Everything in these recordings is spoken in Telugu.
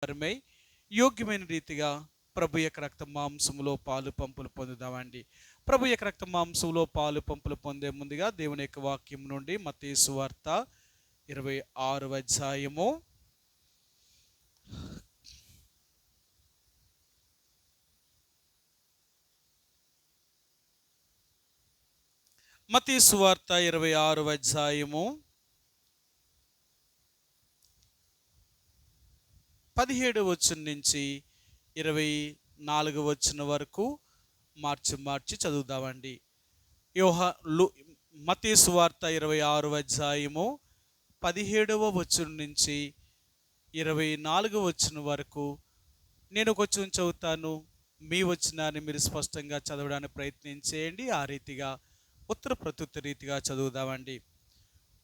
వారమై యోగ్యమైన రీతిగా ప్రభు యొక్క రక్త మాంసములో పాలు పంపులు పొందుదామండి. ప్రభు యొక్క రక్త మాంసంలో పాలు పంపులు పొందే ముందుగా దేవుని యొక్క వాక్యం నుండి మత్తయి సువార్త 26వ అధ్యాయము మత్తయి సువార్త 26వ అధ్యాయము 17వ వచనం నుంచి 24వ వచనం వరకు మార్చి చదువుదామండి. మత్తయి సువార్త 26వ అధ్యాయము 17వ వచనం నుంచి 24వ వచనం వరకు నేను ఒక వచనం చదువుతాను. మీ వచనాన్ని మీరు స్పష్టంగా చదవడానికి ప్రయత్నం చేయండి. ఆ రీతిగా ఉత్తర ప్రత్యుత్తర రీతిగా చదువుదామండి.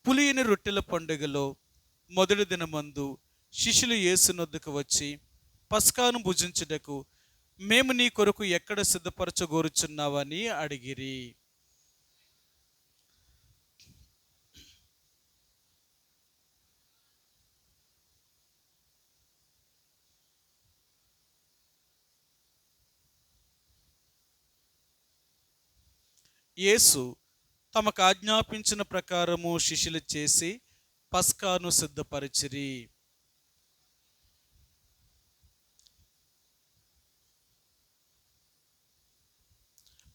పులియని రొట్టెల పండుగలో మొదటి దినమందు శిష్యులు యేసునొద్దకు వచ్చి, పస్కాను భుజించుటకు మేము నీ కొరకు ఎక్కడ సిద్ధపరచగోరుచున్నావని అడిగిరి. యేసు తమకు ఆజ్ఞాపించిన ప్రకారము శిష్యులు చేసి పస్కాను సిద్ధపరిచిరి.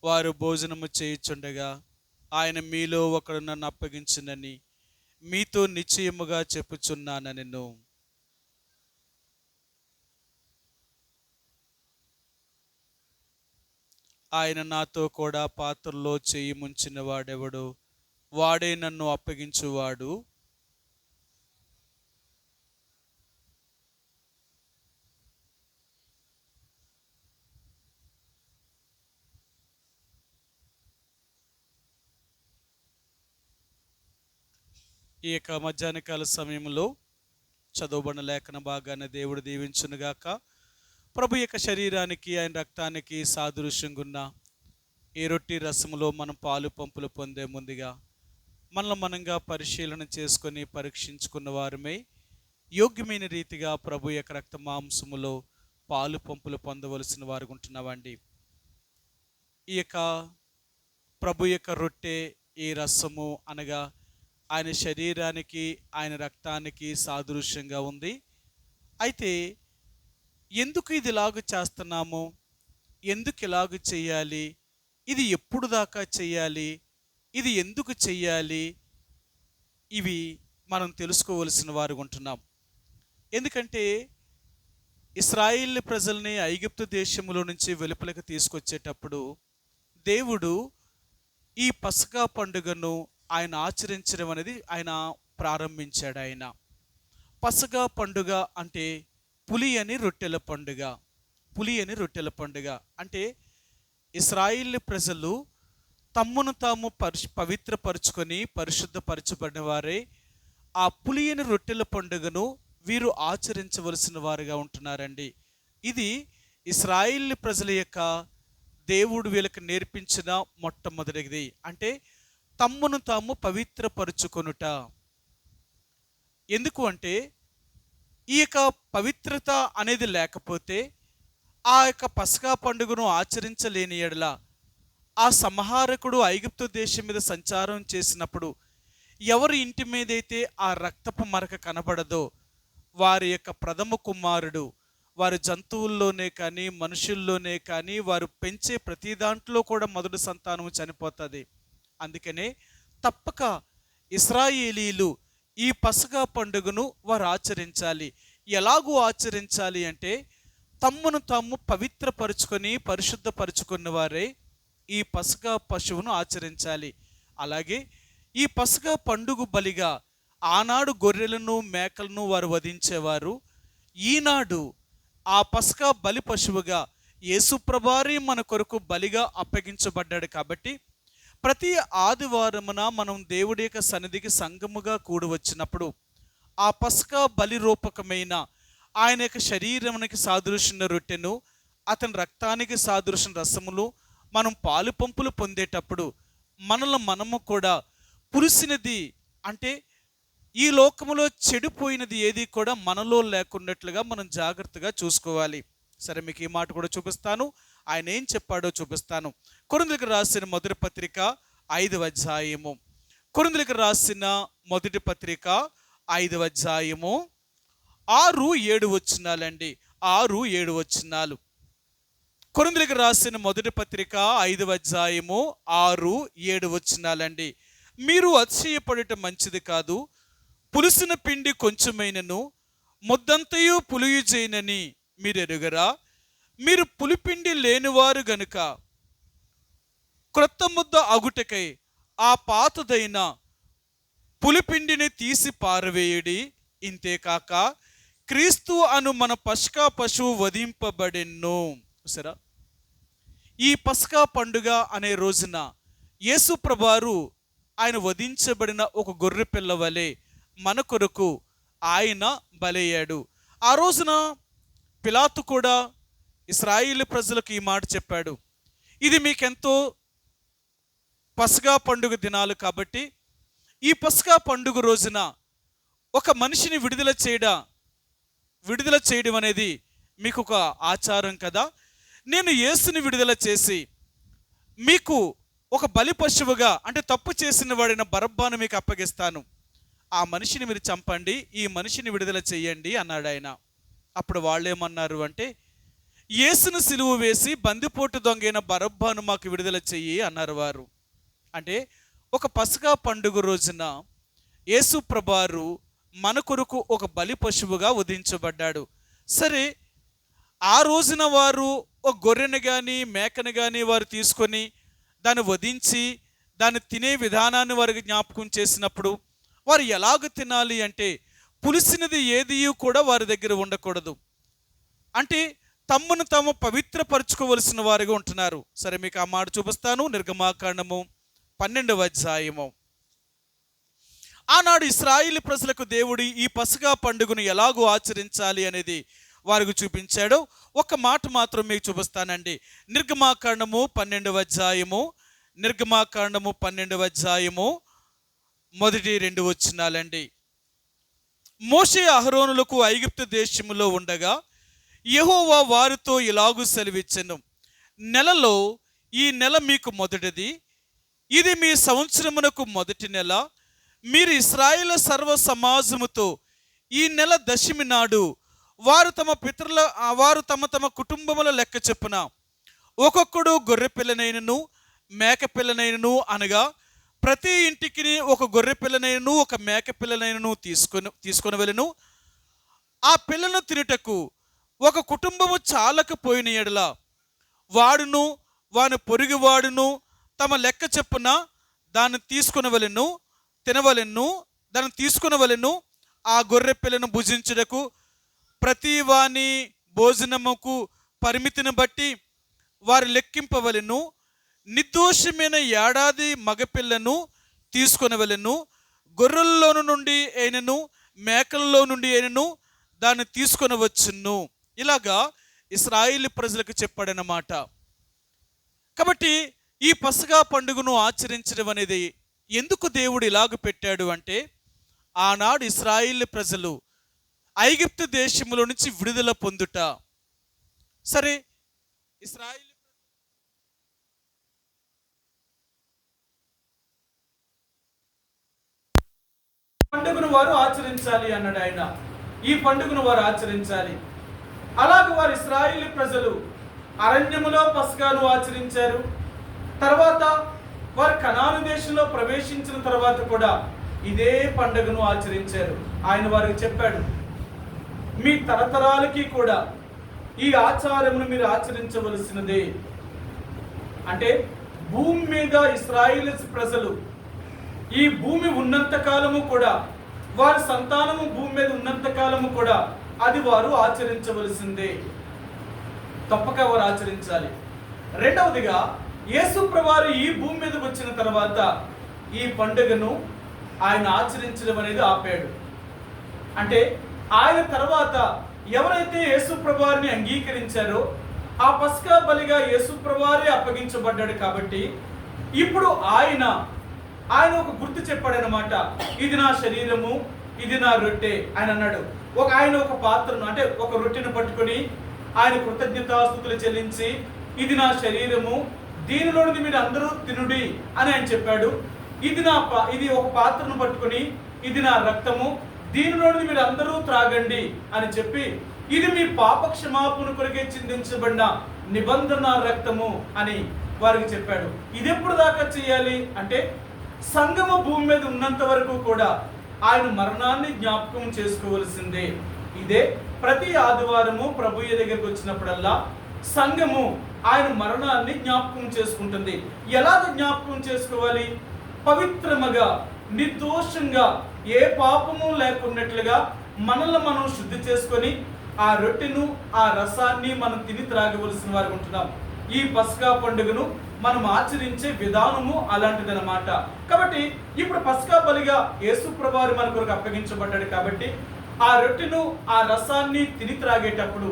వారు భోజనము చేయుచుండగా ఆయన, మీలో ఒకడు నన్ను అప్పగించునని మీతో నిశ్చయముగా చెప్పుచున్నానెను. ఆయన నాతో కూడా పాత్రలో చేయి ముంచిన వాడెవడు, వాడే నన్ను అప్పగించువాడు. ఈ యొక్క మధ్యాహ్నకాల సమయంలో చదవబడిన లేఖన భాగాన్ని దేవుడు దీవించునుగాక. ప్రభు యొక్క శరీరానికి ఆయన రక్తానికి సాదృశ్యంగా ఉన్న ఈ రొట్టి రసములో మనం పాలు పంపులు పొందే ముందుగా మనంగా పరిశీలన చేసుకొని పరీక్షించుకున్న వారమై యోగ్యమైన రీతిగా ప్రభు యొక్క రక్త మాంసములో పాలు పంపులు పొందవలసిన వారు ఉంటున్నామండి. ఈ యొక్క ప్రభు యొక్క రొట్టె, ఈ రసము అనగా ఆయన శరీరానికి ఆయన రక్తానికి సాదృశ్యంగా ఉంది. అయితే ఎందుకు ఇది ఇలాగ చేస్తున్నాము, ఎందుకు ఇలాగ చేయాలి, ఇది ఎప్పుడు దాకా చేయాలి, ఇది ఎందుకు చెయ్యాలి, ఇవి మనం తెలుసుకోవలసిన వారు ఉంటున్నాం. ఎందుకంటే ఇశ్రాయేల్ ప్రజల్ని ఐగుప్తు దేశంలో నుంచి వెలుపలకు తీసుకొచ్చేటప్పుడు దేవుడు ఈ పస్కా పండుగను ఆయన ఆచరించడం అనేది ఆయన ప్రారంభించాడు. ఆయన పస్కా పండుగ అంటే పులియని రొట్టెల పండుగ. పులియని రొట్టెల పండుగ అంటే ఇశ్రాయేల్ ప్రజలు తమ్మును తాము పవిత్రపరుచుకొని పరిశుద్ధపరచబడిన వారే ఆ పులియని రొట్టెల పండుగను వీరు ఆచరించవలసిన వారుగా ఉంటున్నారండి. ఇది ఇశ్రాయేల్ ప్రజల యొక్క దేవుడు వీళ్ళకి నేర్పించిన మొట్టమొదటిది. అంటే తమ్మును తాము పవిత్రపరుచుకొనుట. ఎందుకు అంటే ఈ యొక్క పవిత్రత అనేది లేకపోతే ఆ యొక్క పస్కా పండుగను ఆచరించలేని ఎడల ఆ సంహారకుడు ఐగుప్తు దేశం మీద సంచారం చేసినప్పుడు ఎవరి ఇంటి మీదైతే ఆ రక్తపు మరక కనబడదో వారి యొక్క ప్రథమ కుమారుడు, వారి జంతువుల్లోనే కానీ మనుషుల్లోనే కానీ వారు పెంచే ప్రతి దాంట్లో కూడా మొదటి సంతానం చనిపోతుంది. అందుకనే తప్పక ఇశ్రాయేలీలు ఈ పస్కా పండుగను వారు ఆచరించాలి. ఎలాగూ ఆచరించాలి అంటే తమ్మును తాము పవిత్రపరుచుకొని పరిశుద్ధపరుచుకున్న వారే ఈ పస్కా పశువును ఆచరించాలి. అలాగే ఈ పస్కా పండుగ బలిగా ఆనాడు గొర్రెలను మేకలను వారు వధించేవారు. ఈనాడు ఆ పస్కా బలి పశువుగా యేసుప్రభువారే మన కొరకు బలిగా అప్పగించబడ్డాడు. కాబట్టి ప్రతి ఆదివారమున మనం దేవుడి యొక్క సన్నిధికి సంఘముగా కూడి వచ్చినప్పుడు ఆ పస్కా బలి రూపకమైన ఆయన యొక్క శరీరానికి సాదృశ్య రొట్టెను, అతని రక్తానికి సాదృశ్య రసములు మనం పాలు పంపులు పొందేటప్పుడు మనము కూడా పులిసినది అంటే ఈ లోకములో చెడిపోయినది ఏది కూడా మనలో లేకున్నట్లుగా మనం జాగ్రత్తగా చూసుకోవాలి. సరే, మీకు ఈ మాట కూడా చూపిస్తాను. ఆయన ఏం చెప్పాడో చూపిస్తాను. కొరింథీయులకు రాసిన మొదటి పత్రిక 5వ అధ్యాయము. కొరింథీయులకు రాసిన మొదటి పత్రిక 5వ అధ్యాయము 6-7 వచనాలండి. 6-7 వచనాలు. కొరింథీయులకు రాసిన మొదటి పత్రిక 5వ అధ్యాయము 6-7 వచనాలండి. మీరు అతిశయపడటం మంచిది కాదు. పులిసిన పిండి కొంచెమైనను ముద్దంతయు పులియు చేయనని మీరు ఎరుగరా? మీరు పులిపిండి లేనివారు గనుక క్రొత్త ముద్ద అగుటకై ఆ పాతదైన పులిపిండిని తీసి పారవేయుడి. ఇంతేకాక క్రీస్తు అను మన పస్కా పశువు వధింపబడెను. సరే, ఈ పస్కా పండుగ అనే రోజున యేసు ప్రభువారు ఆయన వధించబడిన ఒక గొర్రె పిల్ల వలె మన కొరకు ఆయన బలయ్యాడు. ఆ రోజున పిలాతు కూడా ఇశ్రాయేలు ప్రజలకు ఈ మాట చెప్పాడు. ఇది మీకెంతో పస్కా పండుగ దినాలు కాబట్టి ఈ పస్కా పండుగ రోజున ఒక మనిషిని విడుదల చేయడం అనేది మీకు ఒక ఆచారం కదా. నేను యేసుని విడుదల చేసి మీకు ఒక బలి పశువుగా, అంటే తప్పు చేసిన వాడిన బరబ్బాను మీకు అప్పగిస్తాను. ఆ మనిషిని మీరు చంపండి, ఈ మనిషిని విడుదల చేయండి అన్నాడు ఆయన. అప్పుడు వాళ్ళు ఏమన్నారు అంటే, యేసును సిలువ వేసి బందిపోటు దొంగైన బరబ్బాను మాకు విడుదల చెయ్యి అన్నారు వారు. అంటే ఒక పస్కా పండుగ రోజున యేసు ప్రభువారు మన కొరకు ఒక బలి పశువుగా వధించబడ్డాడు. సరే, ఆ రోజున వారు ఒక గొర్రెను కానీ మేకను కానీ వారు తీసుకొని దాన్ని వధించి దాన్ని తినే విధానాన్ని వారికి జ్ఞాపకం చేసినప్పుడు వారు ఎలాగ తినాలి అంటే పులిసినది ఏది కూడా వారి దగ్గర ఉండకూడదు. అంటే తమ్మును తాము పవిత్రపరచుకోవలసిన వారిగా ఉంటున్నారు. సరే, మీకు ఆ మాట చూపిస్తాను. నిర్గమాకాండము 12వ అధ్యాయము. ఆనాడు ఇశ్రాయేలు ప్రజలకు దేవుడు ఈ పస్కా పండుగను ఎలాగో ఆచరించాలి అనేది వారికి చూపించాడు. ఒక మాట మాత్రం మీకు చూపిస్తానండి. నిర్గమాకాండము 12వ అధ్యాయము. నిర్గమాకాండము 12వ అధ్యాయము మొదటి 2 వచనాలండి. మోషే అహరోనులకు ఐగుప్తు దేశములో ఉండగా యెహోవా వారితో ఇలాగు సెలవిచ్చెను. నెలలో ఈ నెల మీకు మొదటిది. ఇది మీ సంవత్సరమునకు మొదటి నెల. మీరు ఇశ్రాయేలు సర్వ సమాజముతో ఈ నెల దశమి నాడు వారు తమ తమ కుటుంబముల లెక్క చొప్పున ఒక్కొక్కడు గొర్రె పిల్లనైనను మేక పిల్లనైనను అనగా ప్రతి ఇంటికి ఒక గొర్రె పిల్లనైనను ఒక మేక పిల్లనైనను తీసుకొని వెళ్ళను. ఆ పిల్లను తినుటకు ఒక కుటుంబము చాలకపోయిన ఎడల వాడును వాని పొరుగువాడును తమ లెక్క చొప్పున దాన్ని తీసుకొనవలెను, తినవలెను, దాన్ని తీసుకొనవలెను. ఆ గొర్రె పిల్లను భుజించుటకు ప్రతి వాని భోజనముకు పరిమితిని బట్టి వారు లెక్కింపవలెను. నిర్దోషమైన ఏడాది మగపిల్లను తీసుకొనవలెను. గొర్రెల్లో నుండి అయినను మేకల్లో నుండి అయినను దాన్ని తీసుకొనవచ్చును. ఇలాగా ఇశ్రాయేలు ప్రజలకు చెప్పాడన్నమాట. కాబట్టి ఈ పస్కా పండుగను ఆచరించడం అనేది ఎందుకు దేవుడు ఇలాగ పెట్టాడు అంటే, ఆనాడు ఇశ్రాయేలు ప్రజలు ఐగుప్తు దేశములో నుంచి విడుదల పొందుట. సరే, ఇశ్రాయేలు పండుగను వారు ఆచరించాలి అన్నాడు ఆయన. ఈ పండుగను వారు ఆచరించాలి. అలాగే వారు ఇశ్రాయేలు ప్రజలు అరణ్యములో పస్కాను ఆచరించారు. తర్వాత వారు కనాను దేశంలో ప్రవేశించిన తర్వాత కూడా ఇదే పండుగను ఆచరించారు. ఆయన వారికి చెప్పాడు, మీ తరతరాలకి కూడా ఈ ఆచారమును మీరు ఆచరించవలసినదే. అంటే భూమి మీద ఇశ్రాయేలు ప్రజలు ఈ భూమి ఉన్నంత కాలము కూడా, వారి సంతానము భూమి మీద ఉన్నంత కాలము కూడా అది వారు ఆచరించవలసిందే. తప్పక వారు ఆచరించాలి. రెండవదిగా యేసు ప్రభువారు ఈ భూమి మీదకి వచ్చిన తర్వాత ఈ పండుగను ఆయన ఆచరించడం అనేది ఆపాడు. అంటే ఆయన తర్వాత ఎవరైతే యేసు ప్రభువారిని అంగీకరించారో ఆ పస్కా బలిగా యేసు ప్రభువారే అప్పగించబడ్డాడు. కాబట్టి ఇప్పుడు ఆయన ఒక గుర్తు చెప్పాడనమాట. ఇది నా శరీరము, ఇది నా రొట్టె ఆయన అన్నాడు. ఆయన ఒక పాత్రను అంటే ఒక రొట్టెను పట్టుకొని ఆయన కృతజ్ఞతాస్తుతులు చెల్లించి ఇది నా శరీరము, దీనిలోనిది మీరు అందరూ తినుడి అని ఆయన చెప్పాడు. ఇది ఒక పాత్రను పట్టుకొని ఇది నా రక్తము, దీనిలోనిది మీరు అందరూ త్రాగండి అని చెప్పి ఇది మీ పాప క్షమాపణ కొరకే చిందించబడిన నిబంధన రక్తము అని వారికి చెప్పాడు. ఇది ఎప్పుడు దాకా చేయాలి అంటే సంఘము భూమి మీద ఉన్నంత వరకు కూడా ఆయన మరణాన్ని జ్ఞాపకం చేసుకోవలసిందే. ఇదే ప్రతి ఆదివారము ప్రభుయ్య దగ్గరికి వచ్చినప్పుడల్లా సంఘము ఆయన మరణాన్ని జ్ఞాపకం చేసుకుంటుంది. ఎలాగ జ్ఞాపకం చేసుకోవాలి? పవిత్రముగా నిర్దోషంగా ఏ పాపము లేకున్నట్లుగా మనల్ని మనం శుద్ధి చేసుకొని ఆ రొట్టెను ఆ రసాన్ని మనం తిని త్రాగవలసిన వారు ఉంటున్నాం. ఈ పస్కా పండుగను మనం ఆచరించే విధానము అలాంటిదన్నమాట. కాబట్టి ఇప్పుడు పస్కా బలిగా యేసు ప్రభువారు మన కొరకు అప్పగించబడ్డాడు. కాబట్టి ఆ రొట్టెను ఆ రసాన్ని తిని త్రాగేటప్పుడు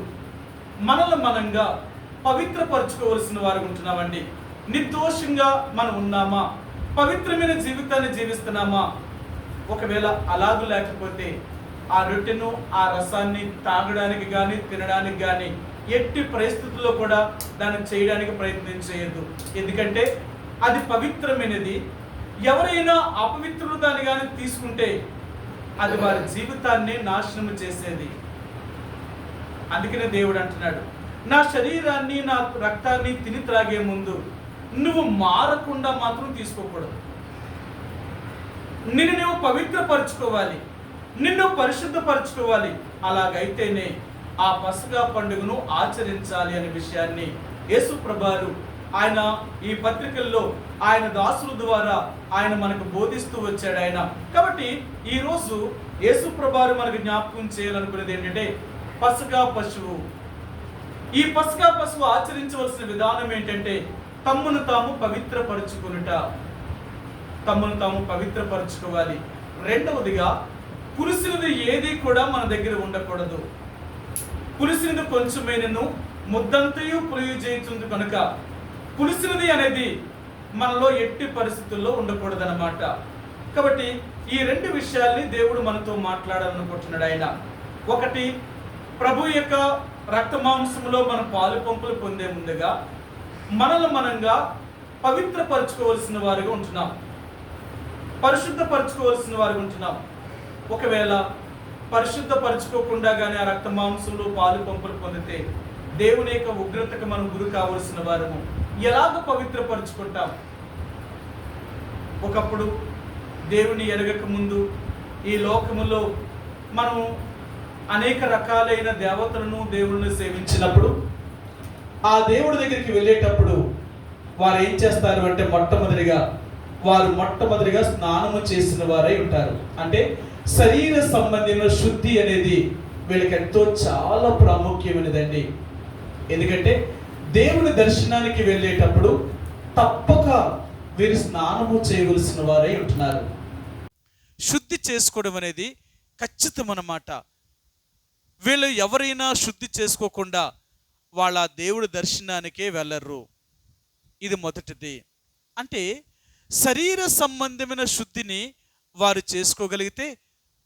మనల్ని మనంగా పవిత్రపరచుకోవలసిన వారు ఉంటున్నామండి. నిర్దోషంగా మనం ఉన్నామా? పవిత్రమైన జీవితాన్ని జీవిస్తున్నామా? ఒకవేళ అలాగూ లేకపోతే ఆ రొట్టెను ఆ రసాన్ని తాగడానికి కానీ తినడానికి కానీ ఎట్టి పరిస్థితుల్లో కూడా దాన్ని చేయడానికి ప్రయత్నం చేయొద్దు. ఎందుకంటే అది పవిత్రమైనది. ఎవరైనా అపవిత్రులు దాన్ని కానీ తీసుకుంటే అది వారి జీవితాన్ని నాశనం చేసేది. అందుకనే దేవుడు అంటున్నాడు, నా శరీరాన్ని నా రక్తాన్ని తిని త్రాగే ముందు నువ్వు మారకుండా మాత్రం తీసుకోకూడదు. నిన్ను నువ్వు పవిత్రపరచుకోవాలి, నిన్ను పరిశుద్ధపరచుకోవాలి. అలాగైతేనే ఆ పస్కా పండుగను ఆచరించాలి అనే విషయాన్ని యేసు ప్రభువారు ఆయన ఈ పత్రికల్లో ఆయన దాసుల ద్వారా ఆయన మనకు బోధిస్తూ వచ్చాడు ఆయన. కాబట్టి ఈరోజు యేసు ప్రభువారు మనకు జ్ఞాపకం చేయాలనుకునేది ఏంటంటే పస్కా పశువు. ఈ పస్కా పశువు ఆచరించవలసిన విధానం ఏంటంటే తమ్మును తాము పవిత్రపరచుకునుట, తమ్మును తాము పవిత్రపరచుకోవాలి. రెండవదిగా పులిసినది ఏది కూడా మన దగ్గర ఉండకూడదు. పులిసినది కొంచెమైనను ముద్దంతయు పులియు చేయుచుంది కనుక పులిసినది అనేది మనలో ఎట్టి పరిస్థితుల్లో ఉండకూడదు అన్నమాట. కాబట్టి ఈ రెండు విషయాల్ని దేవుడు మనతో మాట్లాడాలనుకుంటున్నాడు ఆయన. ఒకటి, ప్రభు యొక్క రక్త మాంసంలో మనం పాలు పంపులు పొందే ముందుగా మనల్ని మనంగా పవిత్రపరచుకోవలసిన వారిగా ఉంటున్నాం, పరిశుద్ధపరచుకోవలసిన వారిగా ఉంటున్నాం. ఒకవేళ పరిశుద్ధపరచుకోకుండా కానీ ఆ రక్త మాంసంలో పాలు పంపులు పొందితే దేవుని యొక్క ఉగ్రతకు మనం గురి కావలసిన వారము. ఎలాగ పవిత్రపరచుకుంటాం? ఒకప్పుడు దేవుని ఎరగక ముందు ఈ లోకములో మనం అనేక రకాలైన దేవతలను దేవుళ్ళని సేవించినప్పుడు ఆ దేవుడి దగ్గరికి వెళ్ళేటప్పుడు వారు ఏం చేస్తారు అంటే మొట్టమొదటిగా స్నానము చేసిన వారై ఉంటారు. అంటే శరీర సంబంధమైన శుద్ధి అనేది వీళ్ళకి ఎంతో చాలా ప్రాముఖ్యమైనదండి. ఎందుకంటే దేవుని దర్శనానికి వెళ్ళేటప్పుడు తప్పక వీరు స్నానము చేయవలసిన వారై ఉంటున్నారు. శుద్ధి చేసుకోవడం అనేది ఖచ్చితం అన్నమాట. వీళ్ళు ఎవరైనా శుద్ధి చేసుకోకుండా వాళ్ళ దేవుడి దర్శనానికే వెళ్ళరు. ఇది మొదటిది. అంటే శరీర సంబంధమైన శుద్ధిని వారు చేసుకోగలిగితే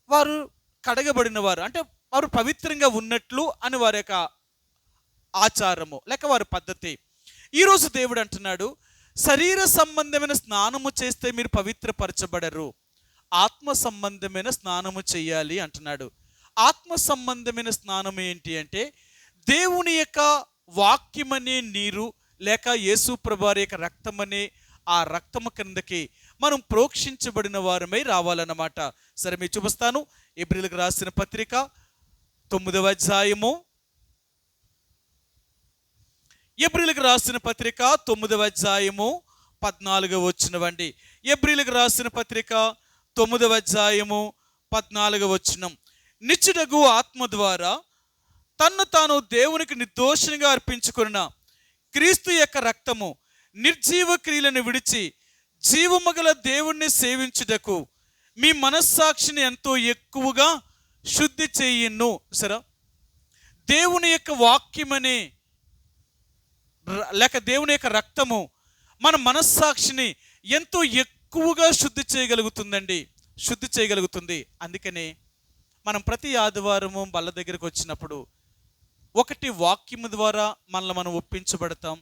వారు కడగబడిన వారు, అంటే వారు పవిత్రంగా ఉన్నట్లు అని వారి యొక్క ఆచారము లేక వారి పద్ధతి. ఈరోజు దేవుడు అంటున్నాడు, శరీర సంబంధమైన స్నానము చేస్తే మీరు పవిత్రపరచబడరు, ఆత్మ సంబంధమైన స్నానము చేయాలి అంటున్నాడు. ఆత్మ సంబంధమైన స్నానం ఏంటి అంటే దేవుని యొక్క వాక్యమనే నీరు లేక యేసు ప్రభువారి యొక్క రక్తమనే ఆ రక్తము కిందకి మనం ప్రోక్షించబడిన వారమై రావాలన్నమాట. సరే, మీకు చూపిస్తాను. ఎబ్రీయులకు రాసిన పత్రిక 9వ అధ్యాయము, ఎబ్రీయులకు రాసిన పత్రిక 9వ అధ్యాయము 14వ వచనం. ఎబ్రీయులకు రాసిన పత్రిక 9వ అధ్యాయము 14వ వచనం. నిత్యుడగు ఆత్మ ద్వారా తన్ను తాను దేవునికి నిర్దోషంగా అర్పించుకున్న క్రీస్తు యొక్క రక్తము నిర్జీవ క్రియలను విడిచి జీవము గల దేవుణ్ణి సేవించుటకు మీ మనస్సాక్షిని ఎంతో ఎక్కువగా శుద్ధి చేయును. సరే, దేవుని యొక్క వాక్యమనే లేక దేవుని యొక్క రక్తము మన మనస్సాక్షిని ఎంతో ఎక్కువగా శుద్ధి చేయగలుగుతుందండి, శుద్ధి చేయగలుగుతుంది. అందుకనే మనం ప్రతి ఆదివారము బల్ల దగ్గరికి వచ్చినప్పుడు ఒకటి వాక్యము ద్వారా మనల్ని మనం ఒప్పించబడతాం,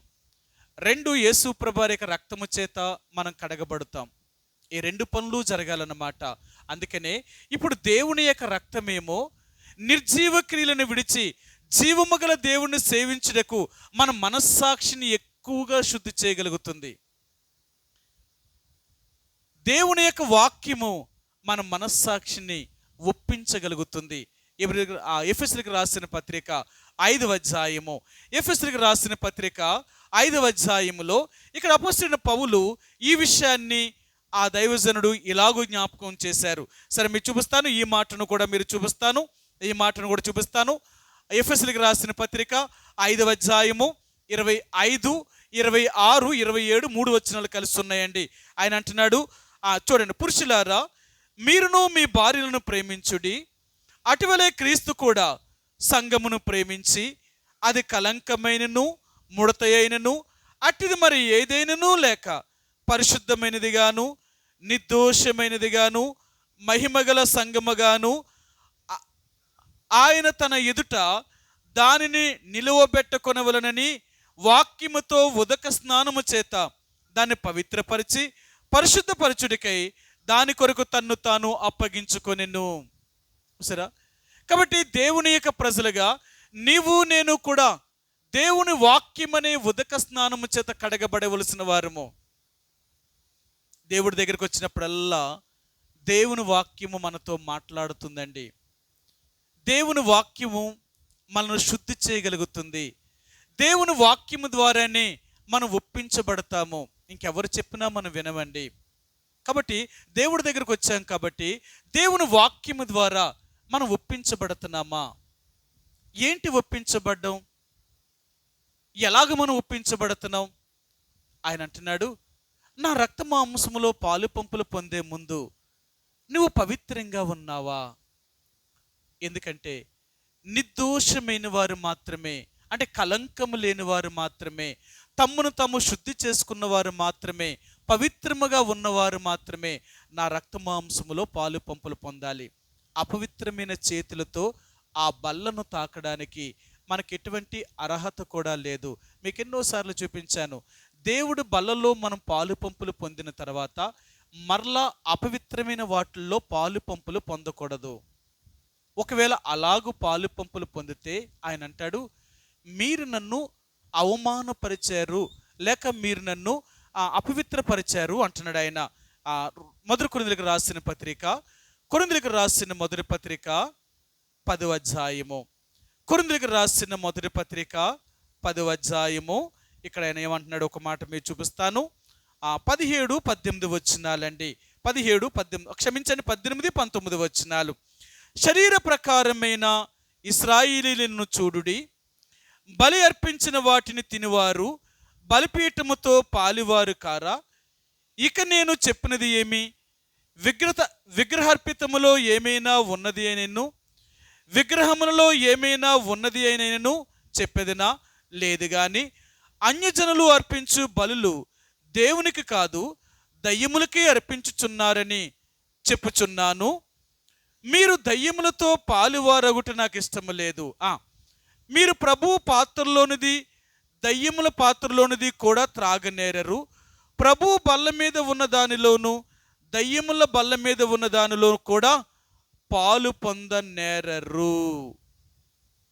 రెండు యేసు ప్రభువారి యొక్క రక్తము చేత మనం కడగబడతాం. ఈ రెండు పనులు జరగాలన్నమాట. అందుకనే ఇప్పుడు దేవుని యొక్క రక్తమేమో నిర్జీవ క్రియలను విడిచి జీవము గల దేవుణ్ణి సేవించుటకు మన మనస్సాక్షిని ఎక్కువగా శుద్ధి చేయగలుగుతుంది. దేవుని యొక్క వాక్యము మన మనస్సాక్షిని ఒప్పించగలుగుతుంది. ఎఫెసీయులకు రాసిన పత్రిక 5వ అధ్యాయము, ఎఫెసీయులకు రాసిన పత్రిక 5వ అధ్యాయములో ఇక్కడ అపోస్తలుడైన పౌలు ఈ విషయాన్ని ఆ దైవజనుడు ఇలాగూ జ్ఞాపకం చేశారు. సరే, మీరు చూపిస్తాను, ఈ మాటను కూడా చూపిస్తాను. ఎఫెసీయులకు రాసిన పత్రిక 5వ అధ్యాయము 25, 26, 27 3 వచనాలు కలిసి ఉన్నాయండి. ఆయన అంటున్నాడు, చూడండి, పురుషులారా మీరును మీ భార్యలను ప్రేమించుడి, అటువలే క్రీస్తు కూడా సంఘమును ప్రేమించి అది కలంకమైనను ముడతయైనను అట్టిది మరి ఏదైనను లేక పరిశుద్ధమైనదిగాను నిర్దోషమైనదిగాను మహిమగల సంగముగాను ఆయన తన ఎదుట దానిని నిలువబెట్టుకొనవలనని వాక్యముతో ఉదక స్నానము చేత దాన్ని పవిత్రపరిచి పరిశుద్ధపరచుడికై దాని కొరకు తన్ను తాను అప్పగించుకొనెను. సరే, కాబట్టి దేవుని యొక్క ప్రజలుగా నీవు నేను కూడా దేవుని వాక్యమనే ఉదక స్నానము చేత కడగబడవలసిన వారము. దేవుడి దగ్గరికి వచ్చినప్పుడల్లా దేవుని వాక్యము మనతో మాట్లాడుతుందండి. దేవుని వాక్యము మనను శుద్ధి చేయగలుగుతుంది. దేవుని వాక్యము ద్వారానే మనం ఒప్పించబడతాము. ఇంకెవరు చెప్పినా మనం వినవండి. కాబట్టి దేవుడి దగ్గరకు వచ్చాం కాబట్టి దేవుని వాక్యము ద్వారా మనం ఒప్పించబడుతున్నామా? ఏంటి ఒప్పించబడ్డం? ఎలాగ మనం ఒప్పించబడుతున్నాం? ఆయన అంటున్నాడు, నా రక్త మాంసములో పాలు పంపులు పొందే ముందు నువ్వు పవిత్రంగా ఉన్నావా? ఎందుకంటే నిర్దోషమైన వారు మాత్రమే, అంటే కలంకము లేని వారు మాత్రమే, తమ్మును తాము శుద్ధి చేసుకున్న వారు మాత్రమే, పవిత్రముగా ఉన్నవారు మాత్రమే నా రక్త మాంసములో పాలు పంపులు పొందాలి. అపవిత్రమైన చేతులతో ఆ బల్లను తాకడానికి మనకి ఎటువంటి అర్హత కూడా లేదు. మీకు ఎన్నోసార్లు చూపించాను, దేవుడు బల్లలో మనం పాలు పంపులు పొందిన తర్వాత మరలా అపవిత్రమైన వాటిల్లో పాలు పంపులు పొందకూడదు. ఒకవేళ అలాగూ పాలు పంపులు పొందితే ఆయన అంటాడు, మీరు నన్ను అవమానపరిచారు, లేక మీరు నన్ను అపవిత్రపరిచారు అంటున్నాడు ఆయన. మొదటి కొరింథీయులకు రాసిన పత్రిక, కొరింథీయులకు రాసిన మొదటి పత్రిక 10వ అధ్యాయము, కొరింథీయులకు రాసిన మొదటి పత్రిక 10వ అధ్యాయము. ఇక్కడ ఆయన ఏమంటున్నాడు, ఒక మాట మీరు చూపిస్తాను. 17, 18 వచనాలండి. 17, 18, క్షమించండి, 18, 19 వచనాలు. శరీర ప్రకారమైన ఇశ్రాయేలీయులను చూడుడి, బలి అర్పించిన వాటిని తినివారు బలిపీఠముతో పాలివారు కారా? ఇక నేను చెప్పినది ఏమి? విగ్రహార్పితములో ఏమైనా ఉన్నది అయినను, విగ్రహములలో ఏమైనా ఉన్నది అయినను చెప్పేదినా? లేదు గాని అన్యజనులు అర్పించు బలులు దేవునికి కాదు దయ్యములకే అర్పించుచున్నారని చెప్పుచున్నాను. మీరు దయ్యములతో పాలువారగుట నాకు ఇష్టము లేదు. మీరు ప్రభువు పాత్రలోనిది దయ్యముల పాత్రలోనిది కూడా త్రాగనేరరు. ప్రభువు బల్ల మీద ఉన్న దానిలోను దయ్యముల బల్ల మీద ఉన్న దానిలో కూడా పాలు పొందనేరరు.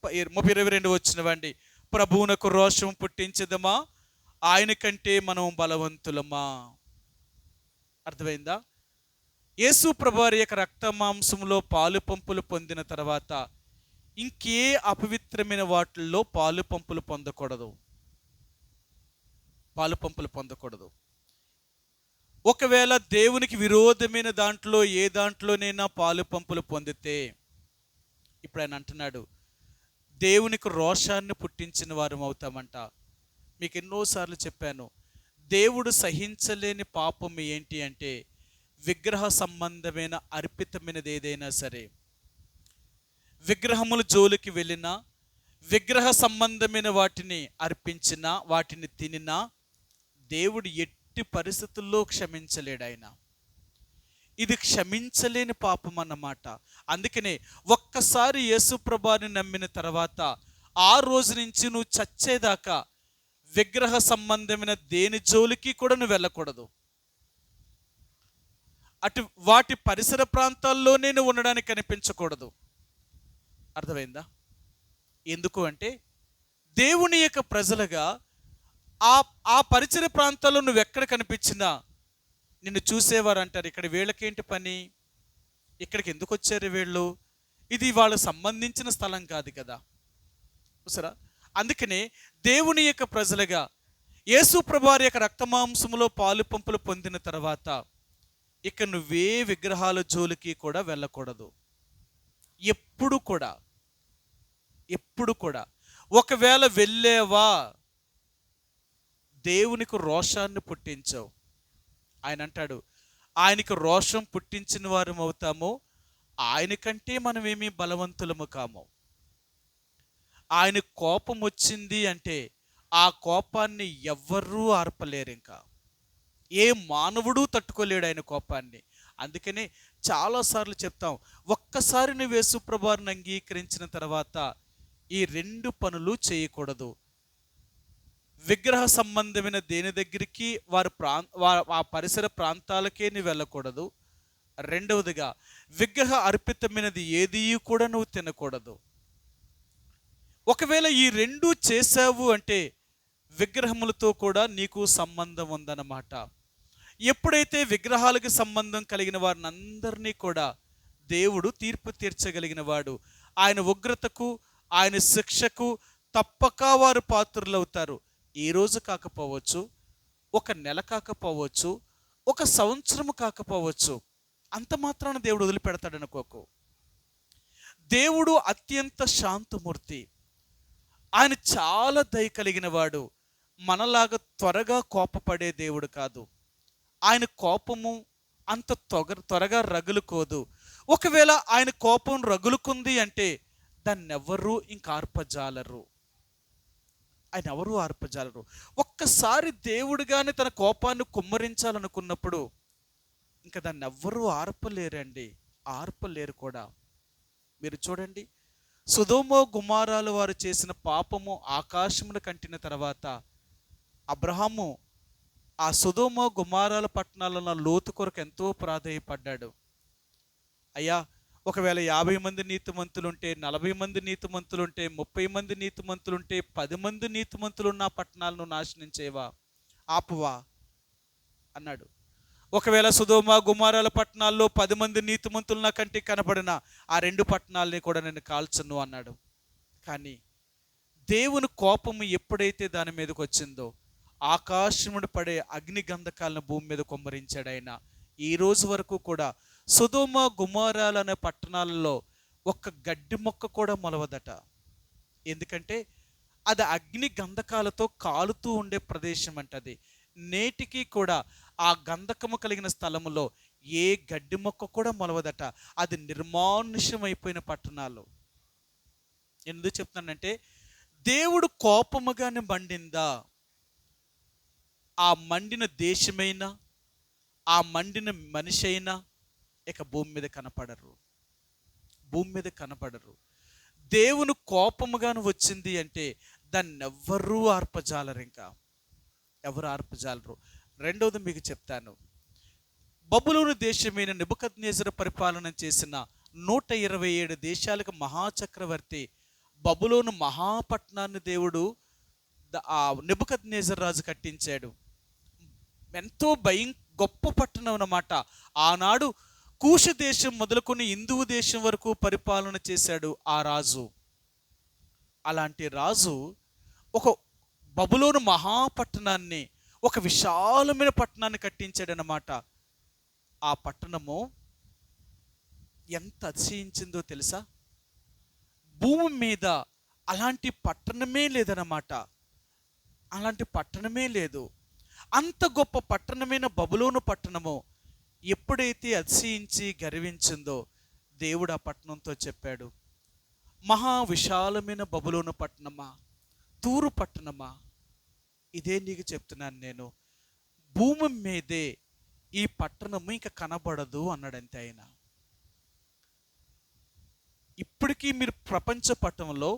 22 వచ్చినవండి. ప్రభువునకు రోషం పుట్టించదమా? ఆయన కంటే మనం బలవంతులమా? అర్థమైందా? యేసు ప్రభువారి యొక్క రక్త మాంసంలో పాలు పంపులు పొందిన తర్వాత ఇంకే అపవిత్రమైన వాటిల్లో పాలు పంపులు పొందకూడదు. ఒకవేళ దేవునికి విరోధమైన దాంట్లో ఏ దాంట్లోనైనా పాలు పంపులు పొందితే, ఇప్పుడు ఆయన అంటున్నాడు, దేవునికి రోషాన్ని పుట్టించిన వారు అవుతామంట. మీకు ఎన్నోసార్లు చెప్పాను, దేవుడు సహించలేని పాపం ఏంటి అంటే విగ్రహ సంబంధమైన అర్పితమైనది ఏదైనా సరే. విగ్రహముల జోలికి వెళ్ళినా, విగ్రహ సంబంధమైన వాటిని అర్పించినా, వాటిని తినినా దేవుడు ఎట్టి పరిస్థితుల్లో క్షమించలేడు. ఆయన ఇది క్షమించలేని పాపం అన్నమాట. అందుకనే ఒక్కసారి యేసు ప్రభువుని నమ్మిన తర్వాత ఆ రోజు నుంచి నువ్వు చచ్చేదాకా విగ్రహ సంబంధమైన దేని జోలికి కూడా నువ్వు వెళ్ళకూడదు. అటు వాటి పరిసర ప్రాంతాల్లోనే నువ్వు ఉండడానికి కనిపించకూడదు. అర్థమైందా? ఎందుకు అంటే దేవుని యొక్క ప్రజలుగా ఆ ఆ పరిసర ప్రాంతాల్లో నువ్వు ఎక్కడ కనిపించినా నిన్ను చూసేవారు అంటారు, ఇక్కడ వీళ్ళకేంటి పని, ఇక్కడికి ఎందుకు వచ్చారు వీళ్ళు, ఇది వాళ్ళకు సంబంధించిన స్థలం కాదు కదా. చూసారా? అందుకనే దేవుని యొక్క ప్రజలుగా యేసు ప్రభువారి యొక్క రక్తమాంసములో పాలు పంపులు పొందిన తర్వాత ఇక నువ్వే విగ్రహాల జోలికి కూడా వెళ్ళకూడదు. ఎప్పుడు కూడా ఎప్పుడు కూడా ఒకవేళ వెళ్ళేవా దేవునికి రోషాన్ని పుట్టించావు. ఆయన అంటాడు, ఆయనకు రోషం పుట్టించిన వారం అవుతాము, ఆయనకంటే మనమేమీ బలవంతులము కాము. ఆయన కోపం వచ్చింది అంటే ఆ కోపాన్ని ఎవ్వరూ ఆర్పలేరు. ఇంకా ఏ మానవుడు తట్టుకోలేడు ఆయన కోపాన్ని. అందుకనే చాలాసార్లు చెప్తాం, ఒక్కసారి నువ్వు యేసు ప్రభువుని అంగీకరించిన తర్వాత ఈ రెండు పనులు చేయకూడదు. విగ్రహ సంబంధమైన దేని దగ్గరికి ఆ పరిసర ప్రాంతాలకే నువ్వు వెళ్ళకూడదు. రెండవదిగా విగ్రహ అర్పితమైనది ఏది కూడా నువ్వు తినకూడదు. ఒకవేళ ఈ రెండు చేసావు అంటే విగ్రహములతో కూడా నీకు సంబంధం ఉందన్నమాట. ఎప్పుడైతే విగ్రహాలకు సంబంధం కలిగిన వారిని అందరినీ కూడా దేవుడు తీర్పు తీర్చగలిగిన వాడు. ఆయన ఉగ్రతకు, ఆయన శిక్షకు తప్పక వారు పాత్రులవుతారు. ఈ రోజు కాకపోవచ్చు, ఒక నెల కాకపోవచ్చు, ఒక సంవత్సరము కాకపోవచ్చు, అంత మాత్రాన దేవుడు వదిలిపెడతాడనుకోకు. దేవుడు అత్యంత శాంతమూర్తి. ఆయన చాలా దయ కలిగిన వాడు. మనలాగా త్వరగా కోపపడే దేవుడు కాదు. ఆయన కోపము అంత త్వరగా రగులుకోదు. ఒకవేళ ఆయన కోపం రగులుకుంది అంటే దాన్ని ఎవరూ ఇంకా ఆర్పజాలరు. ఆయన ఎవరూ ఆర్పజాలరు. ఒక్కసారి దేవుడుగానే తన కోపాన్ని కుమ్మరించాలనుకున్నప్పుడు ఇంకా దాన్ని ఎవ్వరూ ఆర్పలేరండి, ఆర్పలేరు కూడా. మీరు చూడండి, సొదొమ గుమొర్రాల వారు చేసిన పాపము ఆకాశమును కంటిన తర్వాత అబ్రహాము ఆ సొదొమ గుమొర్రాల పట్టణాలలో లోతు కొరకు ఎంతో ప్రాధేయపడ్డాడు. అయ్యా, ఒకవేళ 50 మంది నీతిమంతులుంటే, 40 మంది నీతిమంతులుంటే, 30 మంది నీతిమంతులుంటే, 10 మంది నీతిమంతులున్న పట్టణాలను నాశనం చేయవా, ఆపువా అన్నాడు. ఒకవేళ సొదొమ గుమొర్రాల పట్టణాల్లో 10 మంది నీతిమంతులు నా కంటికి కనపడిన ఆ 2 పట్టణాలని కూడా నేను కాల్చను అన్నాడు. కానీ దేవుని కోపము ఎప్పుడైతే దాని మీదకి వచ్చిందో ఆకాశమును పడే అగ్ని గంధకాలను భూమి మీద కుమ్మరించాడు ఆయన. ఈ రోజు వరకు కూడా సొదొమ గుమొర్రాల అనే పట్టణాలలో ఒక్క గడ్డి మొక్క కూడా మొలవదట. ఎందుకంటే అది అగ్ని గంధకాలతో కాలుతూ ఉండే ప్రదేశం అంటది. నేటికి కూడా ఆ గంధకము కలిగిన స్థలములో ఏ గడ్డి మొక్క కూడా మొలవదట. అది నిర్మానుష్యమైపోయిన పట్టణాలు. ఎందుకు చెప్తానంటే దేవుడు కోపముగానే మండిందా, ఆ మండిన దేశమైనా, ఆ మండిన మనిషి అయినా ఇక భూమి మీద కనపడరు, భూమి మీద కనపడరు. దేవుని కోపముగాను వచ్చింది అంటే దాన్ని ఎవ్వరూ ఆర్పజాలరు, ఇంకా ఎవరు ఆర్పజాలరు. రెండవది మీకు చెప్తాను, బబులోను దేశమైన నెబుకద్నెజరు పరిపాలన చేసిన 127 దేశాలకు మహాచక్రవర్తి బబులోను మహాపట్నాన్ని దేవుడు ఆ నెబుకద్నెజరు రాజు కట్టించాడు. ఎంతో గొప్ప పట్టణం అన్నమాట. ఆనాడు కూష దేశం మొదలుకొని హిందువు దేశం వరకు పరిపాలన చేశాడు ఆ రాజు. అలాంటి రాజు ఒక బబులోను మహాపట్టణాన్ని, ఒక విశాలమైన పట్టణాన్ని కట్టించాడనమాట. ఆ పట్టణము ఎంత అతిశయించిందో తెలుసా? భూమి మీద అలాంటి పట్టణమే లేదన్నమాట. అలాంటి పట్టణమే లేదు. అంత గొప్ప పట్టణమైన బబులోను పట్టణము ఎప్పుడైతే అతిశయించి గర్వించిందో దేవుడు ఆ పట్టణంతో చెప్పాడు, మహా విశాలమైన బబులోను పట్టణమా, తూరు పట్టణమా, ఇదే నీకు చెప్తున్నాను నేను, భూమి మీదే ఈ పట్టణము ఇంకా కనబడదు అన్నాడంతే ఆయన. ఇప్పటికీ మీరు ప్రపంచ పట్టణంలో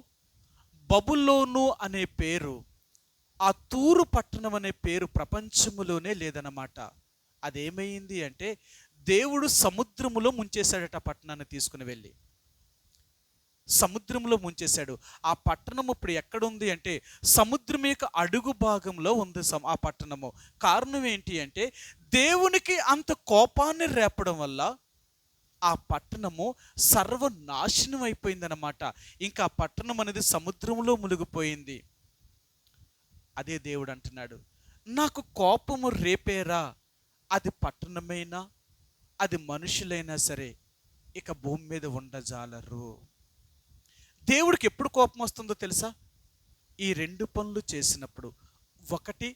బబులోను అనే పేరు, ఆ తూరు పట్టణం అనే పేరు ప్రపంచములోనే లేదన్నమాట. అదేమైంది అంటే దేవుడు సముద్రములో ముంచేశాడట ఆ పట్టణాన్ని తీసుకుని వెళ్ళి. సముద్రంలో ముంచేశాడు. ఆ పట్టణం ఇప్పుడు ఎక్కడుంది అంటే సముద్రం యొక్క అడుగు భాగంలో ఉంది ఆ పట్టణము. కారణం ఏంటి అంటే దేవునికి అంత కోపాన్ని రేపడం వల్ల ఆ పట్టణము సర్వనాశనం అయిపోయిందన్నమాట. ఇంకా ఆ పట్టణం అనేది సముద్రంలో మునిగిపోయింది. అదే దేవుడు అంటున్నాడు, నాకు కోపము రేపేరా, అది పట్టణమైనా అది మనుషులైనా సరే ఇక భూమి మీద ఉండజాలరు. దేవుడికి ఎప్పుడు కోపం వస్తుందో తెలుసా? ఈ రెండు పనులు చేసినప్పుడు. ఒకటి,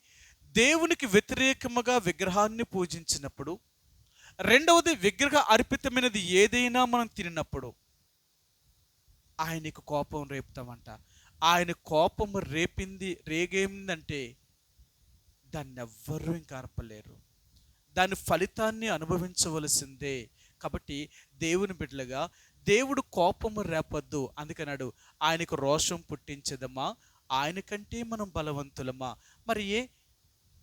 దేవునికి వ్యతిరేకముగా విగ్రహాన్ని పూజించినప్పుడు. రెండవది, విగ్రహ అర్పితమైనది ఏదైనా మనం తినినప్పుడు ఆయనకు కోపం రేపుతామంట. ఆయన కోపము రేగేందంటే దాన్ని ఎవ్వరూ ఇంకా ఆర్పలేరు. దాని ఫలితాన్ని అనుభవించవలసిందే. కాబట్టి దేవుని బిడ్డలుగా దేవుడు కోపము రేపొద్దు. అందుకన్నాడు, ఆయనకు రోషం పుట్టించదమా, ఆయన కంటే మనం బలవంతులమా. మరి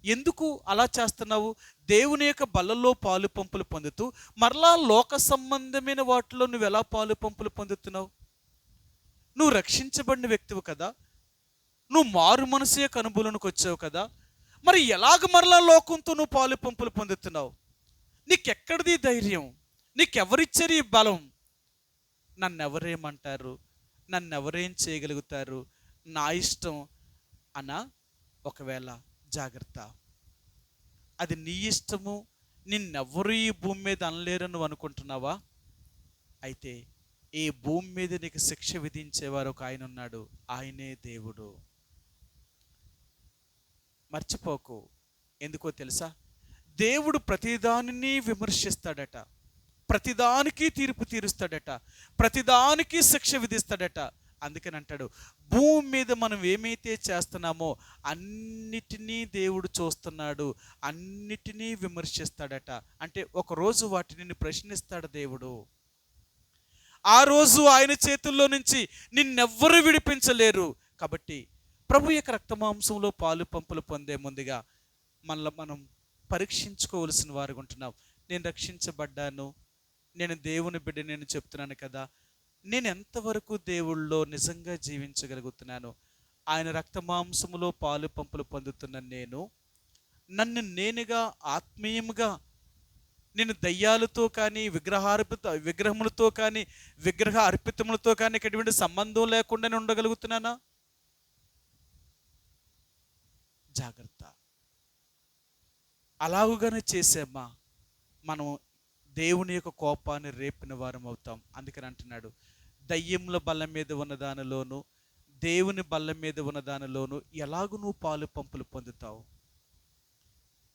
ఎందుకు అలా చేస్తున్నావు? దేవుని యొక్క బలలో పాలు పంపులు పొందుతూ మరలా లోక సంబంధమైన వాటిలో నువ్వు ఎలా పాలు పంపులు పొందుతున్నావు? నువ్వు రక్షించబడిన వ్యక్తివి కదా, నువ్వు మారు మనసు యొక్క అనుభవంలోకి వచ్చావు కదా, మరి ఎలాగ మరలా లోకంతో నువ్వు పాలు పంపులు పొందుతున్నావు? నీకెక్కడిది ధైర్యం? నీకెవరిచ్చారు ఈ బలం? నన్నెవరేమంటారు, నన్నెవరేం చేయగలుగుతారు, నా ఇష్టం అనా? ఒకవేళ జాగ్రత్త, అది నీ ఇష్టము, నిన్నెవ్వరూ ఈ భూమి మీద అనలేరు నువ్వు అనుకుంటున్నావా? అయితే ఈ భూమి మీద నీకు శిక్ష విధించేవారు ఒక ఆయన ఉన్నాడు, ఆయనే దేవుడు. మర్చిపోకు. ఎందుకో తెలుసా? దేవుడు ప్రతిదానిని విమర్శిస్తాడట, ప్రతిదానికి తీర్పు తీరుస్తాడట, ప్రతిదానికి శిక్ష విధిస్తాడట. అందుకని అంటాడు, భూమి మీద మనం ఏమైతే చేస్తున్నామో అన్నిటినీ దేవుడు చూస్తున్నాడు, అన్నిటినీ విమర్శిస్తాడట. అంటే ఒకరోజు వాటిని ప్రశ్నిస్తాడు దేవుడు. ఆ రోజు ఆయన చేతుల్లో నుంచి నిన్నెవ్వరూ విడిపించలేరు. కాబట్టి ప్రభు యొక్క రక్తమాంసంలో పాలు పంపులు పొందే ముందుగా మనం పరీక్షించుకోవలసిన వారు ఉంటున్నాం. నేను రక్షించబడ్డాను, నేను దేవుని బిడ్డ, నేను చెప్తున్నాను కదా, నేను ఎంతవరకు దేవుళ్ళో నిజంగా జీవించగలుగుతున్నాను? ఆయన రక్తమాంసములో పాలు పంపులు పొందుతున్న నేను, నన్ను నేనుగా ఆత్మీయముగా నేను దయ్యాలతో కానీ విగ్రహములతో కానీ విగ్రహ అర్పితములతో కానీ ఎటువంటి సంబంధం లేకుండానే ఉండగలుగుతున్నానా? జాగ్రత్త. అలాగుగానే చేసేమ్మా మనం దేవుని యొక్క కోపాన్ని రేపిన వారం అవుతాం. అందుకని అంటున్నాడు, దయ్యముల బల్ల మీద ఉన్న దానిలోను దేవుని బల్ల మీద ఉన్న దానిలోను ఎలాగు నువ్వు పాలు పంపులు పొందుతావు?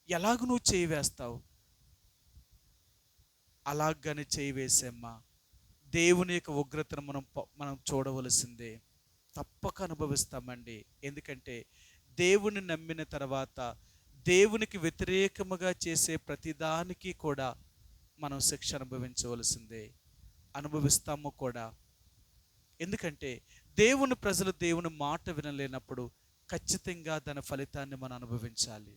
ఎలాగు నువ్వు చేయి వేస్తావు? అలాగని చేయి వేసేమ్మా దేవుని యొక్క ఉగ్రతను మనం చూడవలసిందే. తప్పక అనుభవిస్తామండి. ఎందుకంటే దేవుని నమ్మిన తర్వాత దేవునికి వ్యతిరేకముగా చేసే ప్రతిదానికి కూడా మనం శిక్ష అనుభవించవలసిందే, అనుభవిస్తాము కూడా. ఎందుకంటే దేవుని ప్రజలు దేవుని మాట వినలేనప్పుడు ఖచ్చితంగా దాని ఫలితాన్ని మనం అనుభవించాలి.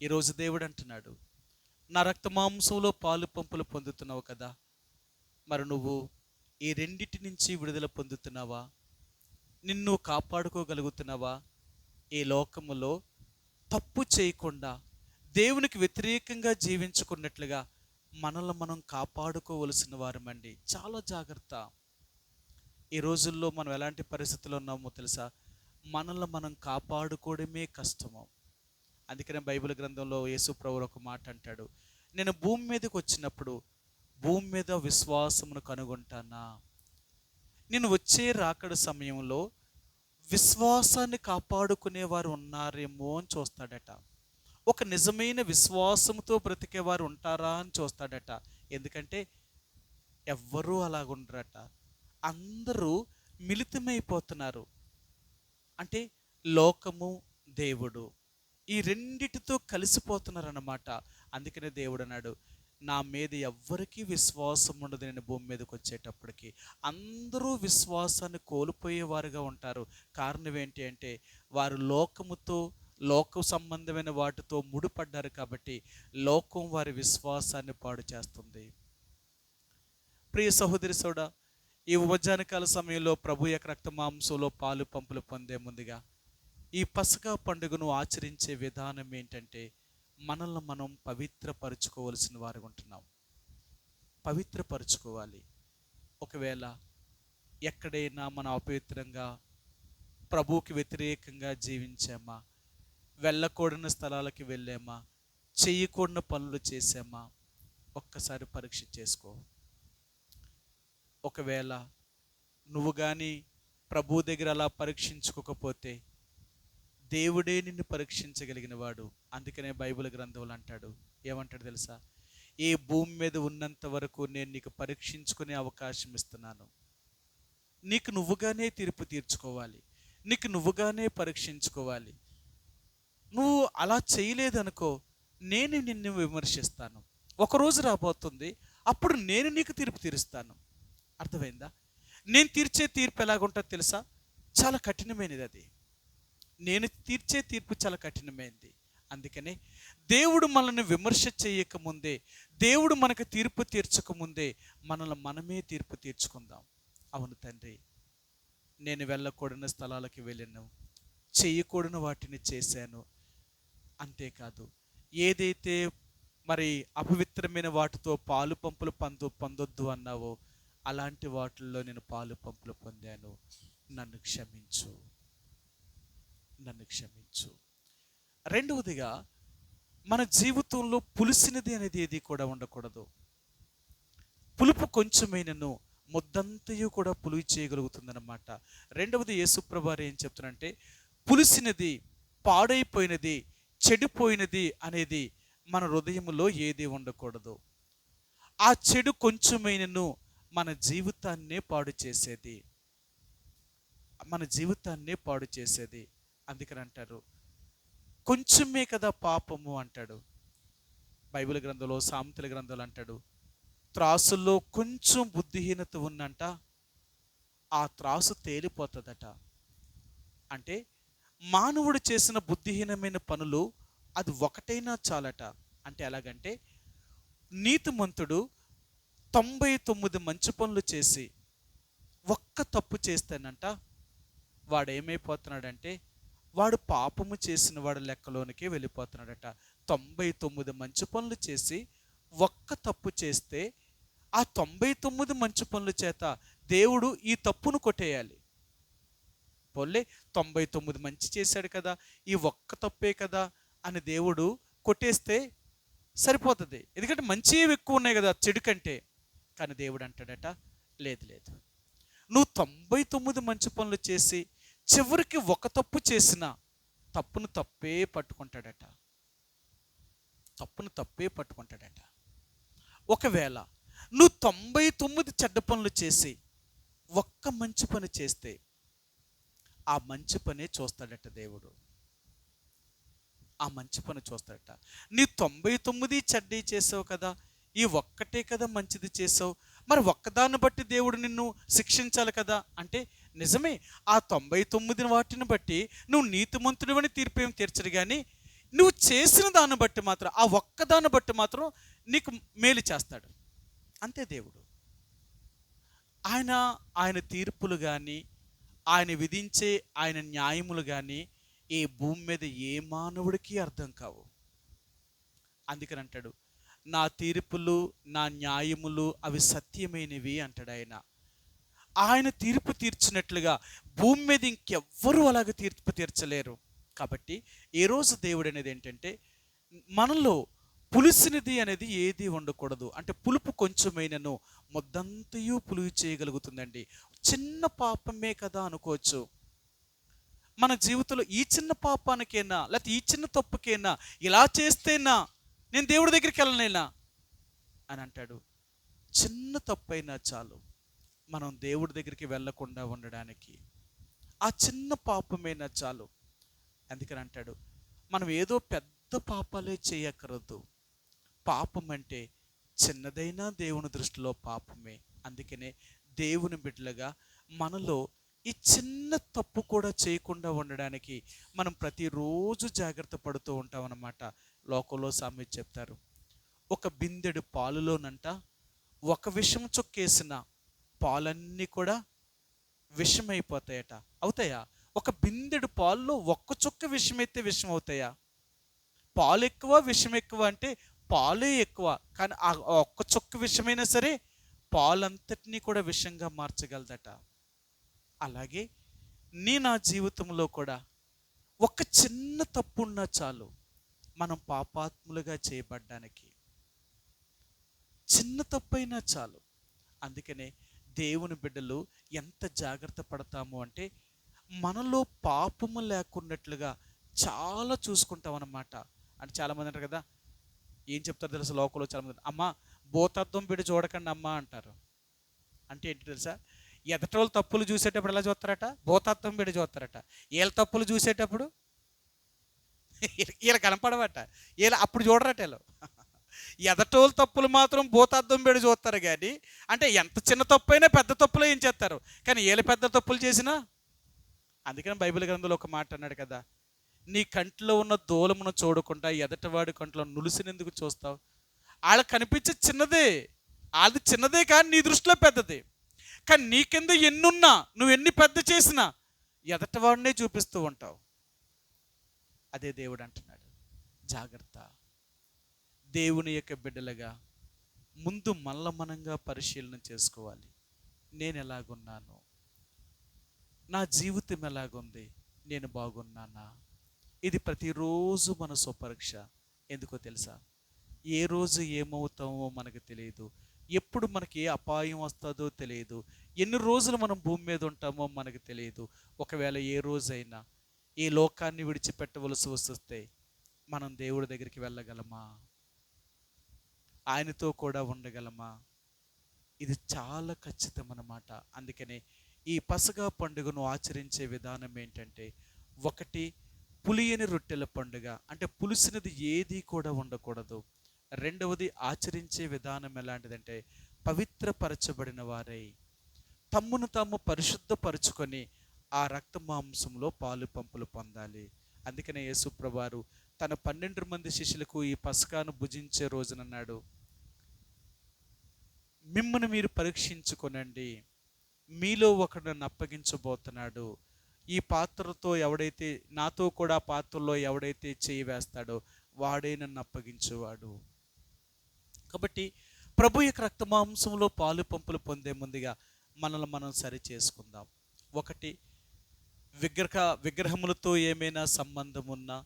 ఈరోజు దేవుడు అంటున్నాడు, నా రక్తమాంసంలో పాలు పంపులు పొందుతున్నావు కదా, మరి నువ్వు ఈ రెండిటి నుంచి విడుదల పొందుతున్నావా? నిన్ను కాపాడుకోగలుగుతున్నావా? ఈ లోకములో తప్పు చేయకుండా దేవునికి వ్యతిరేకంగా జీవించుకున్నట్లుగా మనల్ని మనం కాపాడుకోవలసిన వారమండి. చాలా జాగ్రత్త. ఈ రోజుల్లో మనం ఎలాంటి పరిస్థితుల్లో ఉన్నామో తెలుసా? మనల్ని మనం కాపాడుకోవడమే కష్టము. అందుకనే బైబిల్ గ్రంథంలో యేసు ప్రభువు ఒక మాట అంటాడు, నేను భూమి మీదకి వచ్చినప్పుడు భూమి మీద విశ్వాసమును కనుగొంటానా? నేను వచ్చే రాకడ సమయంలో విశ్వాసాన్ని కాపాడుకునేవారు ఉన్నారేమో అని చూస్తాడట. ఒక నిజమైన విశ్వాసంతో బ్రతికేవారు ఉంటారా అని చూస్తాడట. ఎందుకంటే ఎవ్వరూ అలాగుండరట. అందరూ మిళితమైపోతున్నారు. అంటే లోకము, దేవుడు ఈ రెండిటితో కలిసిపోతున్నారన్నమాట. అందుకనే దేవుడు అన్నాడు, నా మీద ఎవ్వరికీ విశ్వాసం ఉండదు. నేను భూమి మీదకి వచ్చేటప్పటికి అందరూ విశ్వాసాన్ని కోల్పోయేవారుగా ఉంటారు. కారణం ఏంటి అంటే వారు లోకముతో, లోక సంబంధమైన వాటితో ముడిపడ్డారు కాబట్టి లోకం వారి విశ్వాసాన్ని పాడు చేస్తుంది. ప్రియ సహోదరి సోడా, ఈ ఉపజానకాల సమయంలో ప్రభు యొక్క రక్త మాంసంలో పాలు పంపులు పొందే ముందుగా ఈ పసకా పండుగను ఆచరించే విధానం ఏంటంటే మనల్ని మనం పవిత్రపరచుకోవలసిన వారు ఉంటున్నాం. పవిత్రపరచుకోవాలి. ఒకవేళ ఎక్కడైనా మనం అపవిత్రంగా ప్రభువుకి వ్యతిరేకంగా జీవించామా, వెళ్ళకూడని స్థలాలకి వెళ్ళామా, చేయకూడని పనులు చేసామా, ఒక్కసారి పరీక్ష చేసుకో. ఒకవేళ నువ్వు కానీ ప్రభు దగ్గర అలా పరీక్షించుకోకపోతే దేవుడే నిన్ను పరీక్షించగలిగిన వాడు. అందుకనే బైబిల్ గ్రంథంలో అంటాడు, ఏమంటాడు తెలుసా? ఈ భూమి మీద ఉన్నంత వరకు నేను నీకు పరీక్షించుకునే అవకాశం ఇస్తున్నాను. నీకు నువ్వుగానే తీర్పు తీర్చుకోవాలి, నీకు నువ్వుగానే పరీక్షించుకోవాలి. నువ్వు అలా చేయలేదనుకో, నేను నిన్ను విమర్శిస్తాను. ఒకరోజు రాబోతుంది, అప్పుడు నేను నీకు తీర్పు తీరుస్తాను. అర్థమైందా? నేను తీర్చే తీర్పు ఎలాగుంటుందో తెలుసా? చాలా కఠినమైనది. అది నేను తీర్చే తీర్పు చాలా కఠినమైనది. అందుకనే దేవుడు మనల్ని విమర్శ చేయకముందే, దేవుడు మనకు తీర్పు తీర్చకముందే మనల్ని మనమే తీర్పు తీర్చుకుందాం. అవును తండ్రి, నేను వెళ్ళకూడని స్థలాలకి వెళ్ళాను, చేయకూడని వాటిని చేశాను. అంతేకాదు, ఏదైతే మరి అపవిత్రమైన వాటితో పాలు పంపులు పొందొద్దు అన్నావో అలాంటి వాటిల్లో నేను పాలు పంపులు పొందాను. నన్ను క్షమించు, నన్ను క్షమించు. రెండవదిగా, మన జీవితంలో పులిసినది అనేది ఏది కూడా ఉండకూడదు. పులుపు కొంచెమైనను ముద్దంతయు కూడా పులుపు చేయగలుగుతుందన్నమాట. రెండవది, యేసుప్రభువారు ఏం చెప్తున్నారంటే, పులిసినది, పాడైపోయినది, చెడిపోయినది అనేది మన హృదయంలో ఏది ఉండకూడదు. ఆ చెడు కొంచెమైనను మన జీవితాన్నే పాడు చేసేది, మన జీవితాన్నే పాడు చేసేది. అందుకని అంటారు, కొంచెమే కదా పాపము అంటాడు. బైబిల్ గ్రంథంలో, సామెతల గ్రంథంలో అంటాడు, త్రాసుల్లో కొంచెం బుద్ధిహీనత ఉన్నంట ఆ త్రాసు తేలిపోతుందట. అంటే మానవుడు చేసిన బుద్ధిహీనమైన పనులు అది ఒకటైనా చాలట. అంటే ఎలాగంటే, నీతిమంతుడు 99 మంచి పనులు చేసి ఒక్క తప్పు చేస్తానంట, వాడు ఏమైపోతున్నాడంటే వాడు పాపము చేసిన వాడు లెక్కలోనికి వెళ్ళిపోతున్నాడట. 99 మంచి పనులు చేసి ఒక్క తప్పు చేస్తే ఆ 99 మంచి పనుల చేత దేవుడు ఈ తప్పును కొట్టేయాలి. పోలే 99 మంచి చేశాడు కదా, ఈ ఒక్క తప్పే కదా అని దేవుడు కొట్టేస్తే సరిపోతుంది. ఎందుకంటే మంచి ఎక్కువ ఉన్నాయి కదా చెడు కంటే. కానీ దేవుడు అంటాడట, లేదు లేదు, నువ్వు 99 మంచి పనులు చేసి చివరికి ఒక తప్పు చేసిన తప్పును తప్పే పట్టుకుంటాడట, తప్పును తప్పే పట్టుకుంటాడట. ఒకవేళ నువ్వు 99 చెడ్డ పనులు చేసి ఒక్క మంచి పని చేస్తే ఆ మంచి పనే చూస్తాడట దేవుడు, ఆ మంచి పని చూస్తాడట. నీ 99 చెడ్డీ చేసావు కదా, ఈ ఒక్కటే కదా మంచిది చేసావు, మరి ఒక్కదాన్ని బట్టి దేవుడు నిన్ను శిక్షించాలి కదా అంటే నిజమే, ఆ 99 వాటిని బట్టి నువ్వు నీతిమంతుడివని తీర్పు ఏం తీర్చడు. కానీ నువ్వు చేసిన దాన్ని బట్టి మాత్రం, ఆ ఒక్కదాన్ని బట్టి మాత్రం నీకు మేలు చేస్తాడు. అంతే దేవుడు. ఆయన తీర్పులు కానీ, ఆయన విధించే ఆయన న్యాయములు కానీ ఈ భూమి మీద ఏ మానవుడికి అర్థం కావు. అందుకని అంటాడు, నా తీర్పులు, నా న్యాయములు అవి సత్యమైనవి అంటాడు ఆయన. ఆయన తీర్పు తీర్చినట్లుగా భూమి మీద ఇంకెవ్వరూ అలాగ తీర్పు తీర్చలేరు. కాబట్టి ఏ రోజు దేవుడు అనేది ఏంటంటే, మనలో పులిసినది అనేది ఏది ఉండకూడదు. అంటే పులుపు కొంచెమైనను ముద్దంతయు పులుపు చేయగలుగుతుందండి. చిన్న పాపమే కదా అనుకోవచ్చు. మన జీవితంలో ఈ చిన్న పాపానికైనా, లేకపోతే ఈ చిన్న తప్పుకైనా, ఇలా చేస్తేనా నేను దేవుడి దగ్గరికి వెళ్ళలేనా అని అంటాడు. చిన్న తప్పైనా చాలు మనం దేవుడి దగ్గరికి వెళ్ళకుండా ఉండడానికి. ఆ చిన్న పాపమైనా చాలు. అందుకని అంటాడు, మనం ఏదో పెద్ద పాపాలే చేయక్కర్లేదు. పాపం అంటే చిన్నదైనా దేవుని దృష్టిలో పాపమే. అందుకనే దేవుని బిడ్డలుగా మనలో ఈ చిన్న తప్పు కూడా చేయకుండా ఉండడానికి మనం ప్రతిరోజు జాగ్రత్త పడుతూ ఉంటాం అన్నమాట. లోకంలో సామెత చెప్తారు, ఒక బిందెడు పాలులోనంట ఒక విషం చుక్కేసిన పాలన్నీ కూడా విషమైపోతాయట. అవుతాయా? ఒక బిందెడు పాల్లో ఒక్క చుక్క విషమైతే విషం అవుతాయా? పాలు ఎక్కువ విషం ఎక్కువ అంటే పాలే ఎక్కువ, కానీ ఆ ఒక్క చుక్క విషమైనా సరే పాలంతటినీ కూడా విషంగా మార్చగలదట. అలాగే నా జీవితంలో కూడా ఒక చిన్న తప్పు ఉన్నా చాలు మనం పాపాత్ములుగా చేయబడ్డానికి. చిన్న తప్పైనా చాలు. అందుకనే దేవుని బిడ్డలు ఎంత జాగ్రత్త పడతాము అంటే మనలో పాపము లేకున్నట్లుగా చాలా చూసుకుంటాం అన్నమాట. అంటే చాలామంది అంటారు కదా, ఏం చెప్తారు తెలుసా లోకంలో చాలామంది, అమ్మ భూతత్వం బిడ్డ చూడకండి అమ్మ అంటారు. అంటే ఏంటి తెలుసా, ఎదటోళ్ళు తప్పులు చూసేటప్పుడు ఎలా చూస్తారట, భూతత్వం బిడ్డ చూస్తారట. వీళ్ళ తప్పులు చూసేటప్పుడు వీళ్ళు కనపడవట, వీళ్ళు అప్పుడు చూడరట. వీళ్ళు ఎదటోళ్ళు తప్పులు మాత్రం భూతార్థం పెడి చూస్తారు. కానీ అంటే ఎంత చిన్న తప్పు అయినా పెద్ద తప్పులో ఏం చేస్తారు, కానీ వీళ్ళు పెద్ద తప్పులు చేసినా. అందుకని బైబిల్ గ్రంథంలో ఒక మాట అన్నాడు కదా, నీ కంట్లో ఉన్న దూలమును చూడకుండా ఎదటవాడి కంట్లో నులిసినందుకు చూస్తావు. వాళ్ళకి కనిపించే చిన్నదే, అది చిన్నదే కానీ నీ దృష్టిలో పెద్దది. కానీ నీ కింద ఎన్నున్నా, నువ్వు ఎన్ని పెద్ద చేసినా ఎదటవాడినే చూపిస్తూ ఉంటావు. అదే దేవుడు అంటున్నాడు, జాగ్రత్త. దేవుని యొక్క బిడ్డలుగా ముందు మనంగా పరిశీలన చేసుకోవాలి. నేను ఎలాగున్నాను, నా జీవితం ఎలాగుంది, నేను బాగున్నానా? ఇది ప్రతిరోజు మన స్వపరీక్ష. ఎందుకో తెలుసా, ఏ రోజు ఏమవుతామో మనకు తెలియదు, ఎప్పుడు మనకి ఏ అపాయం వస్తుందో తెలియదు, ఎన్ని రోజులు మనం భూమి మీద ఉంటామో మనకు తెలియదు. ఒకవేళ ఏ రోజైనా ఈ లోకాన్ని విడిచిపెట్టవలసి వస్తే మనం దేవుడి దగ్గరికి వెళ్ళగలమా? ఆయనతో కూడా ఉండగలమా? ఇది చాలా ఖచ్చితమన్నమాట. అందుకనే ఈ పసగా పండుగను ఆచరించే విధానం ఏంటంటే, ఒకటి పులియని రొట్టెల పండుగ, అంటే పులిసినది ఏది కూడా ఉండకూడదు. రెండవది ఆచరించే విధానం ఎలాంటిదంటే, పవిత్రపరచబడిన వారై తమ్మును తాము పరిశుద్ధపరుచుకొని ఆ రక్త మాంసంలో పాలు పంపులు పొందాలి. అందుకనే యేసుప్రభువారు తన 12 మంది శిష్యులకు ఈ పస్కాను భుజించే రోజునన్నాడు, మిమ్మల్ని మీరు పరీక్షించుకొనండి, మీలో ఒకడు నన్ను అప్పగించబోతున్నాడు. ఈ పాత్రతో ఎవడైతే, నాతో కూడా పాత్రలో ఎవడైతే చేయి వేస్తాడో వాడే నన్ను అప్పగించేవాడు. కాబట్టి ప్రభు యొక్క రక్త మాంసంలో పాలు పంపులు పొందే ముందుగా మనల్ని మనం సరి చేసుకుందాం. ఒకటి, విగ్రహములతో ఏమైనా సంబంధం ఉన్నా,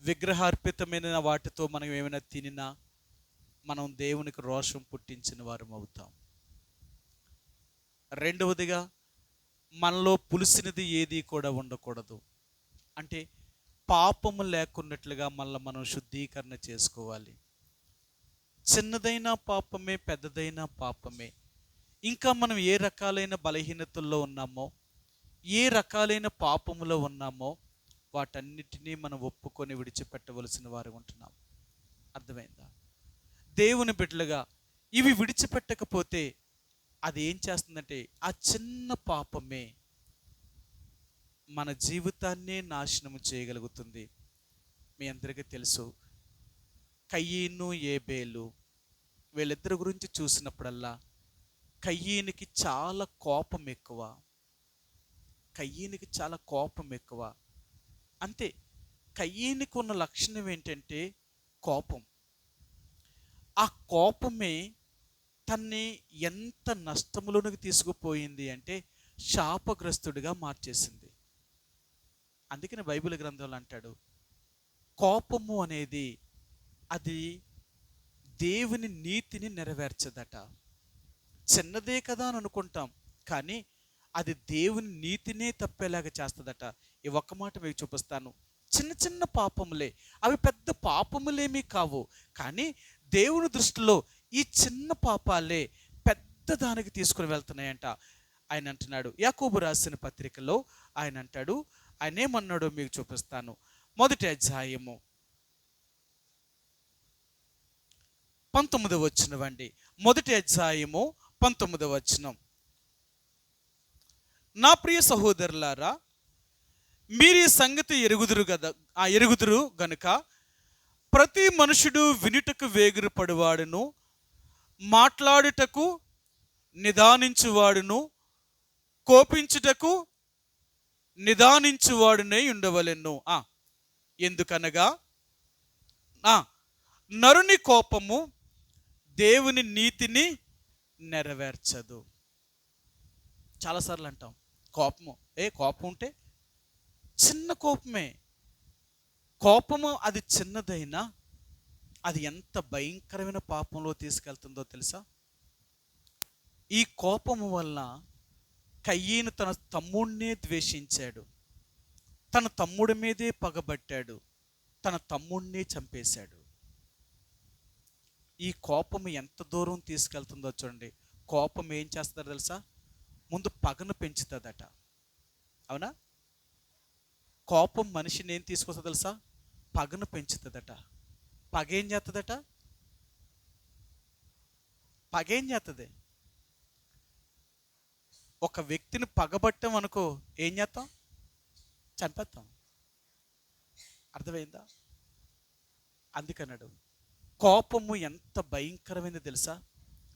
విగ్రహార్పితమైన వాటితో మనం ఏమైనా తినినా మనం దేవునికి రోషం పుట్టించిన వారం అవుతాం. రెండవదిగా, మనలో పులిసినది ఏది కూడా ఉండకూడదు. అంటే పాపము లేకున్నట్లుగా మనం శుద్ధీకరణ చేసుకోవాలి. చిన్నదైన పాపమే, పెద్దదైన పాపమే. ఇంకా మనం ఏ రకాలైన బలహీనతల్లో ఉన్నామో, ఏ రకాలైన పాపములో ఉన్నామో వాటన్నిటినీ మనం ఒప్పుకొని విడిచిపెట్టవలసిన వారు ఉంటున్నాం. అర్థమైందా? దేవుని బిడ్డలుగా ఇవి విడిచిపెట్టకపోతే అది ఏం చేస్తుందంటే, ఆ చిన్న పాపమే మన జీవితాన్నే నాశనం చేయగలుగుతుంది. మీ అందరికీ తెలుసు, కయ్యీను ఏబేలు వీళ్ళిద్దరి గురించి చూసినప్పుడల్లా కయ్యీనికి చాలా కోపం ఎక్కువ. కయ్యీనికి చాలా కోపం ఎక్కువ. అంతే, కయ్యీనికి ఉన్న లక్షణం ఏంటంటే కోపం. ఆ కోపమే తన్ని ఎంత నష్టములోనికి తీసుకుపోయింది అంటే శాపగ్రస్తుడిగా మార్చేసింది. అందుకని బైబిల్ గ్రంథంలో అంటాడు, కోపము అనేది అది దేవుని నీతిని నెరవేర్చదట. చిన్నదే కదా అని అనుకుంటాం, కానీ అది దేవుని నీతినే తప్పేలాగా చేస్తుందట. ఈ ఒక్క మాట మీకు చూపిస్తాను. చిన్న చిన్న పాపములే, అవి పెద్ద పాపములేమీ కావు, కానీ దేవుని దృష్టిలో ఈ చిన్న పాపాలే పెద్ద దానికి తీసుకుని వెళ్తున్నాయంట. ఆయన అంటున్నాడు, యాకోబు రాసిన పత్రికలో ఆయన అంటాడు, ఆయన ఏమన్నాడో మీకు చూపిస్తాను. మొదటి అధ్యాయము 19వ వచనం అండి. మొదటి అధ్యాయము 19వ వచనం. నా ప్రియ సహోదరులారా, మీరు ఈ సంగతి ఎరుగుదురు గనుక ప్రతి మనుషుడు వినుటకు వేగిరపడువాడును, మాట్లాడుటకు నిదానించువాడును, కోపించుటకు నిదానించువాడునే ఉండవలెను. ఎందుకనగా నరుని కోపము దేవుని నీతిని నెరవేర్చదు. చాలాసార్లు అంటాం కోపం ఉంటే చిన్న కోపమే. కోపము అది చిన్నదైనా అది ఎంత భయంకరమైన పాపంలో తీసుకెళ్తుందో తెలుసా? ఈ కోపము వల్ల కయ్యను తన తమ్ముడినే ద్వేషించాడు, తన తమ్ముడి మీదే పగబట్టాడు, తన తమ్ముడినే చంపేశాడు. ఈ కోపము ఎంత దూరం తీసుకెళ్తుందో చూడండి. కోపం ఏం చేస్తుందో తెలుసా? ముందు పగను పెంచుతుందట. అవునా? కోపం మనిషిని ఏం తీసుకొస్తుందో తెలుసా? పగను పెంచుతుందట. పగ ఏం చేస్తుందట? పగ ఏం చేస్తుంది? ఒక వ్యక్తిని పగబట్టాం అనుకో, ఏం చేస్తాం? చంపేస్తాం. అర్థమైందా? అందుకన్నాడు కోపము ఎంత భయంకరమైనది తెలుసా?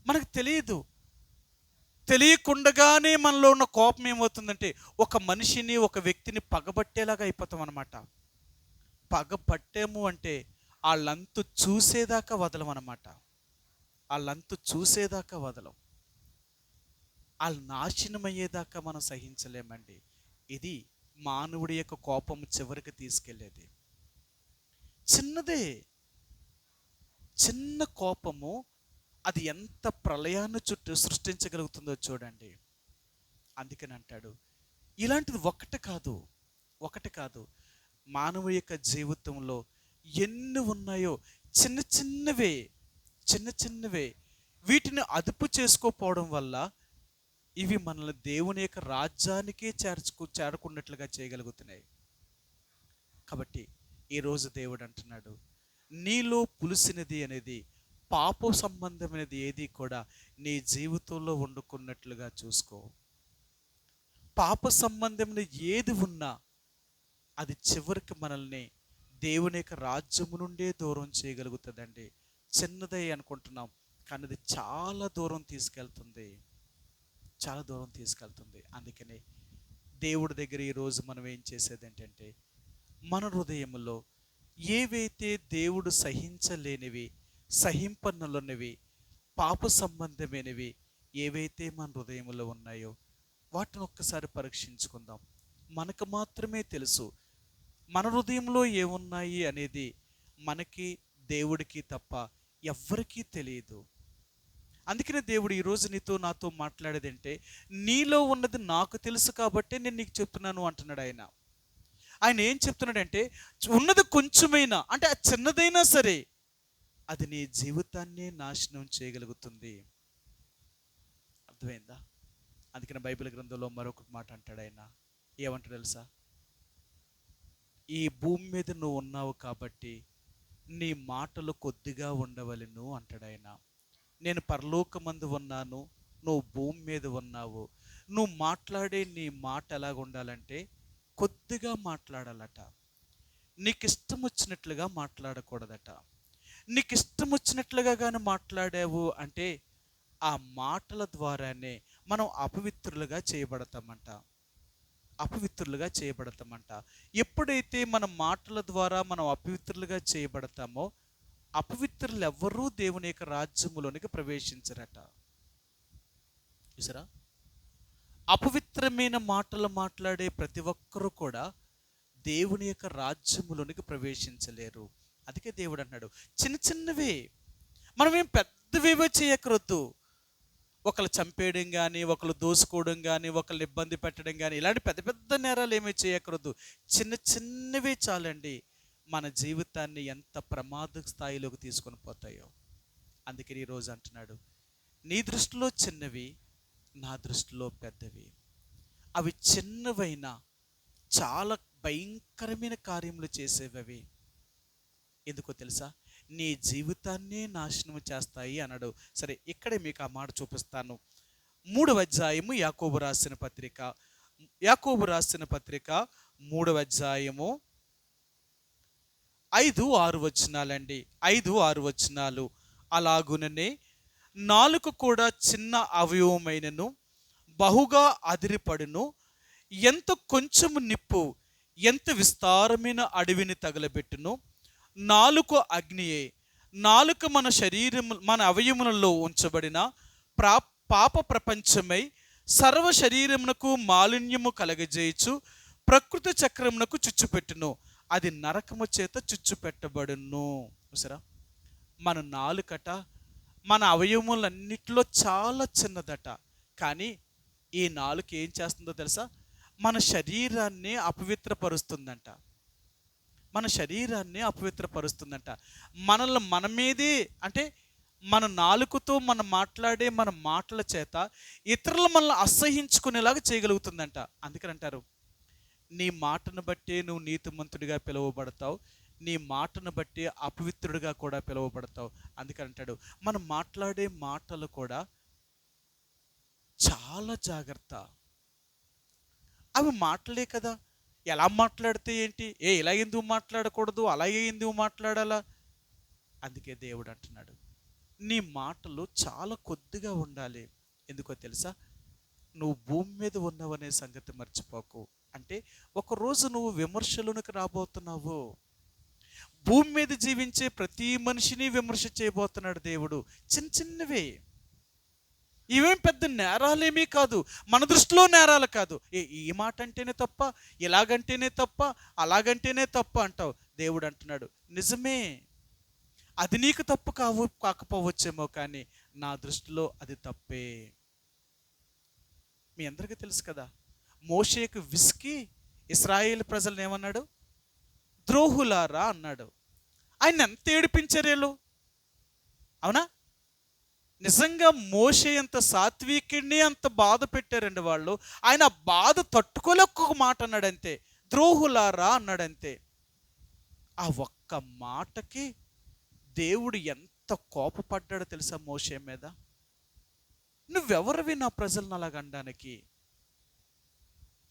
మనకు తెలియకుండగానే మనలో ఉన్న కోపం ఏమవుతుందంటే ఒక మనిషిని, ఒక వ్యక్తిని పగబట్టేలాగా అయిపోతాం అన్నమాట. పగబట్టాము అంటే వాళ్ళంతు చూసేదాకా వదలం అన్నమాట. వాళ్ళంతు చూసేదాకా వదలం. వాళ్ళు నాశనం అయ్యేదాకా మనం సహించలేమండి. ఇది మానవుడి యొక్క కోపం చివరికి తీసుకెళ్ళేది. చిన్నదే, చిన్న కోపము అది ఎంత ప్రళయాన్ని చుట్టూ సృష్టించగలుగుతుందో చూడండి. అందుకని అంటాడు ఇలాంటిది ఒకటి కాదు మానవు యొక్క జీవితంలో ఎన్ని ఉన్నాయో చిన్న చిన్నవే వీటిని అదుపు చేసుకోపోవడం వల్ల ఇవి మనల్ని దేవుని యొక్క రాజ్యానికే చేరుకున్నట్లుగా చేయగలుగుతున్నాయి. కాబట్టి ఈరోజు దేవుడు అంటున్నాడు, నీలో పులిసినది అనేది, పాప సంబంధమైనది ఏది కూడా నీ జీవితంలో వండుకున్నట్లుగా చూసుకో. పాప సంబంధమైన ఏది ఉన్నా అది చివరికి మనల్ని దేవుని యొక్క రాజ్యము నుండే దూరం చేయగలుగుతుందండి. చిన్నదే అనుకుంటున్నాం కానీ అది చాలా దూరం తీసుకెళ్తుంది. అందుకని దేవుడి దగ్గర ఈరోజు మనం ఏం చేసేది ఏంటంటే, మన హృదయంలో ఏవైతే దేవుడు సహించలేనివి, సహింపనలున్నవి, పాప సంబంధమైనవి ఏవైతే మన హృదయంలో ఉన్నాయో వాటిని ఒక్కసారి పరీక్షించుకుందాం. మనకు మాత్రమే తెలుసు మన హృదయంలో ఏమున్నాయి అనేది. మనకి దేవుడికి తప్ప ఎవ్వరికీ తెలియదు. అందుకనే దేవుడు ఈరోజు నీతో నాతో మాట్లాడేదంటే, నీలో ఉన్నది నాకు తెలుసు కాబట్టి నేను నీకు చెప్తున్నాను అంటున్నాడు ఆయన. ఆయన ఏం చెప్తున్నాడంటే, ఉన్నది కొంచెమైనా, అంటే ఆ చిన్నదైనా సరే అది నీ జీవితాన్ని నాశనం చేయగలుగుతుంది. అర్థమైందా? అందుకని బైబిల్ గ్రంథంలో మరొక మాట అంటాడు ఆయన. ఏమంటాడు తెలుసా? ఈ భూమి మీద నువ్వు ఉన్నావు కాబట్టి నీ మాటలు కొద్దిగా ఉండవలెను అంటాడు ఆయన. నేను పరలోకమందు ఉన్నాను, నువ్వు భూమి మీద ఉన్నావు. నువ్వు మాట్లాడే నీ మాట ఎలాగ ఉండాలంటే కొద్దిగా మాట్లాడాలట. నీకు ఇష్టం వచ్చినట్లుగా మాట్లాడకూడదట. నీకు ఇష్టం వచ్చినట్లుగా కానీ మాట్లాడావు అంటే ఆ మాటల ద్వారానే మనం అపవిత్రులుగా చేయబడతామంట. ఎప్పుడైతే మన మాటల ద్వారా మనం అపవిత్రులుగా చేయబడతామో, అపవిత్రులు ఎవ్వరూ దేవుని యొక్క రాజ్యములోనికి ప్రవేశించరట. చూసారా? అపవిత్రమైన మాటలు మాట్లాడే ప్రతి ఒక్కరూ కూడా దేవుని యొక్క రాజ్యములోనికి ప్రవేశించలేరు. అందుకే దేవుడు అన్నాడు, చిన్నవే, మనమేం పెద్దవేవో చేయకూడదు. ఒకళ్ళు చంపేయడం కానీ, ఒకళ్ళు దోసుకోవడం కానీ, ఒకళ్ళు ఇబ్బంది పెట్టడం కానీ, ఇలాంటి పెద్ద నేరాలు ఏమీ చేయకూడదు. చిన్నవే చాలండి మన జీవితాన్ని ఎంత ప్రమాద స్థాయిలోకి తీసుకొని పోతాయో. అందుకని ఈరోజు అంటున్నాడు, నీ దృష్టిలో చిన్నవి, నా దృష్టిలో పెద్దవి. అవి చిన్నవైనా చాలా భయంకరమైన కార్యములు చేసేవి. ఎందుకో తెలుసా? నీ జీవితాన్నే నాశనం చేస్తాయి అన్నాడు. సరే, ఇక్కడే మీకు ఆ మాట చూపిస్తాను. 3వ అధ్యాయము యాకోబు రాసిన పత్రిక 3వ అధ్యాయము 5-6 వచనాలండి. 5-6 వచనాలు. అలాగుననే నాలుక కూడా చిన్న అవయవమైనను బహుగా అదిరిపడును. ఎంత కొంచెము నిప్పు ఎంత విస్తారమైన అడవిని తగలబెట్టును. నాలుక అగ్నియే. నాలుక మన అవయములలో ఉంచబడిన పాప ప్రపంచమై సర్వ శరీరమునకు మాలిన్యము కలగజేయచ్చు ప్రకృతి చక్రమునకు చుచ్చుపెట్టును. అది నరకము చేత చుచ్చుపెట్టబడును. చూసారా, మన నాలుకట మన అవయవములన్నిటిలో చాలా చిన్నదట. కానీ ఈ నాలుక ఏం చేస్తుందో తెలుసా? మన శరీరాన్ని అపవిత్రపరుస్తుందంట. మనల్ని మన మీదే, అంటే మన నాలుకతో మనం మాట్లాడే మన మాటల చేత ఇతరులు మనల్ని అసహించుకునేలాగా చేయగలుగుతుందంట. అందుకని అంటారు, నీ మాటను బట్టి నువ్వు నీతిమంతుడిగా పిలువబడతావు, నీ మాటను బట్టి అపవిత్రుడిగా కూడా పిలువబడతావు. అందుకని అంటాడు, మనం మాట్లాడే మాటలు కూడా చాలా జాగ్రత్త. అవి మాటలే కదా, ఎలా మాట్లాడితే ఏంటి, ఇలా ఎందుకు మాట్లాడకూడదు, అలాగే ఎందుకు మాట్లాడాలా? అందుకే దేవుడు అంటున్నాడు, నీ మాటలు చాలా కొద్దిగా ఉండాలి. ఎందుకో తెలుసా? నువ్వు భూమి మీద ఉన్నావనే సంగతి మర్చిపోకు. అంటే ఒకరోజు నువ్వు విమర్శలోనికి రాబోతున్నావు. భూమి మీద జీవించే ప్రతి మనిషిని విమర్శ చేయబోతున్నాడు దేవుడు. చిన్న చిన్నవే, ఇవేం పెద్ద నేరాలేమీ కాదు, మన దృష్టిలో నేరాలు కాదు. ఈ మాట అంటేనే తప్ప, ఇలాగంటేనే తప్ప, అలాగంటేనే తప్ప అంటావు. దేవుడు అంటున్నాడు, నిజమే, అది నీకు తప్పు కాకపోవచ్చేమో, కానీ నా దృష్టిలో అది తప్పే. మీ అందరికీ తెలుసు కదా, మోషేకు విసికి ఇశ్రాయేలు ప్రజలను ఏమన్నాడు? ద్రోహులారా అన్నాడు. ఆయన ఎంత ఏడిపించారు వీళ్ళు, అవునా? నిజంగా మోషే ఎంత సాత్వికుడిని అంత బాధ పెట్టారండి వాళ్ళు. ఆయన బాధ తట్టుకోలేక ఒక మాట అన్నాడంతే, ద్రోహులారా అన్నాడంతే. ఆ ఒక్క మాటకి దేవుడు ఎంత కోపపడ్డాడో తెలుసా మోషే మీద? నువ్వెవరివి నా ప్రజలను అలాగనడానికి?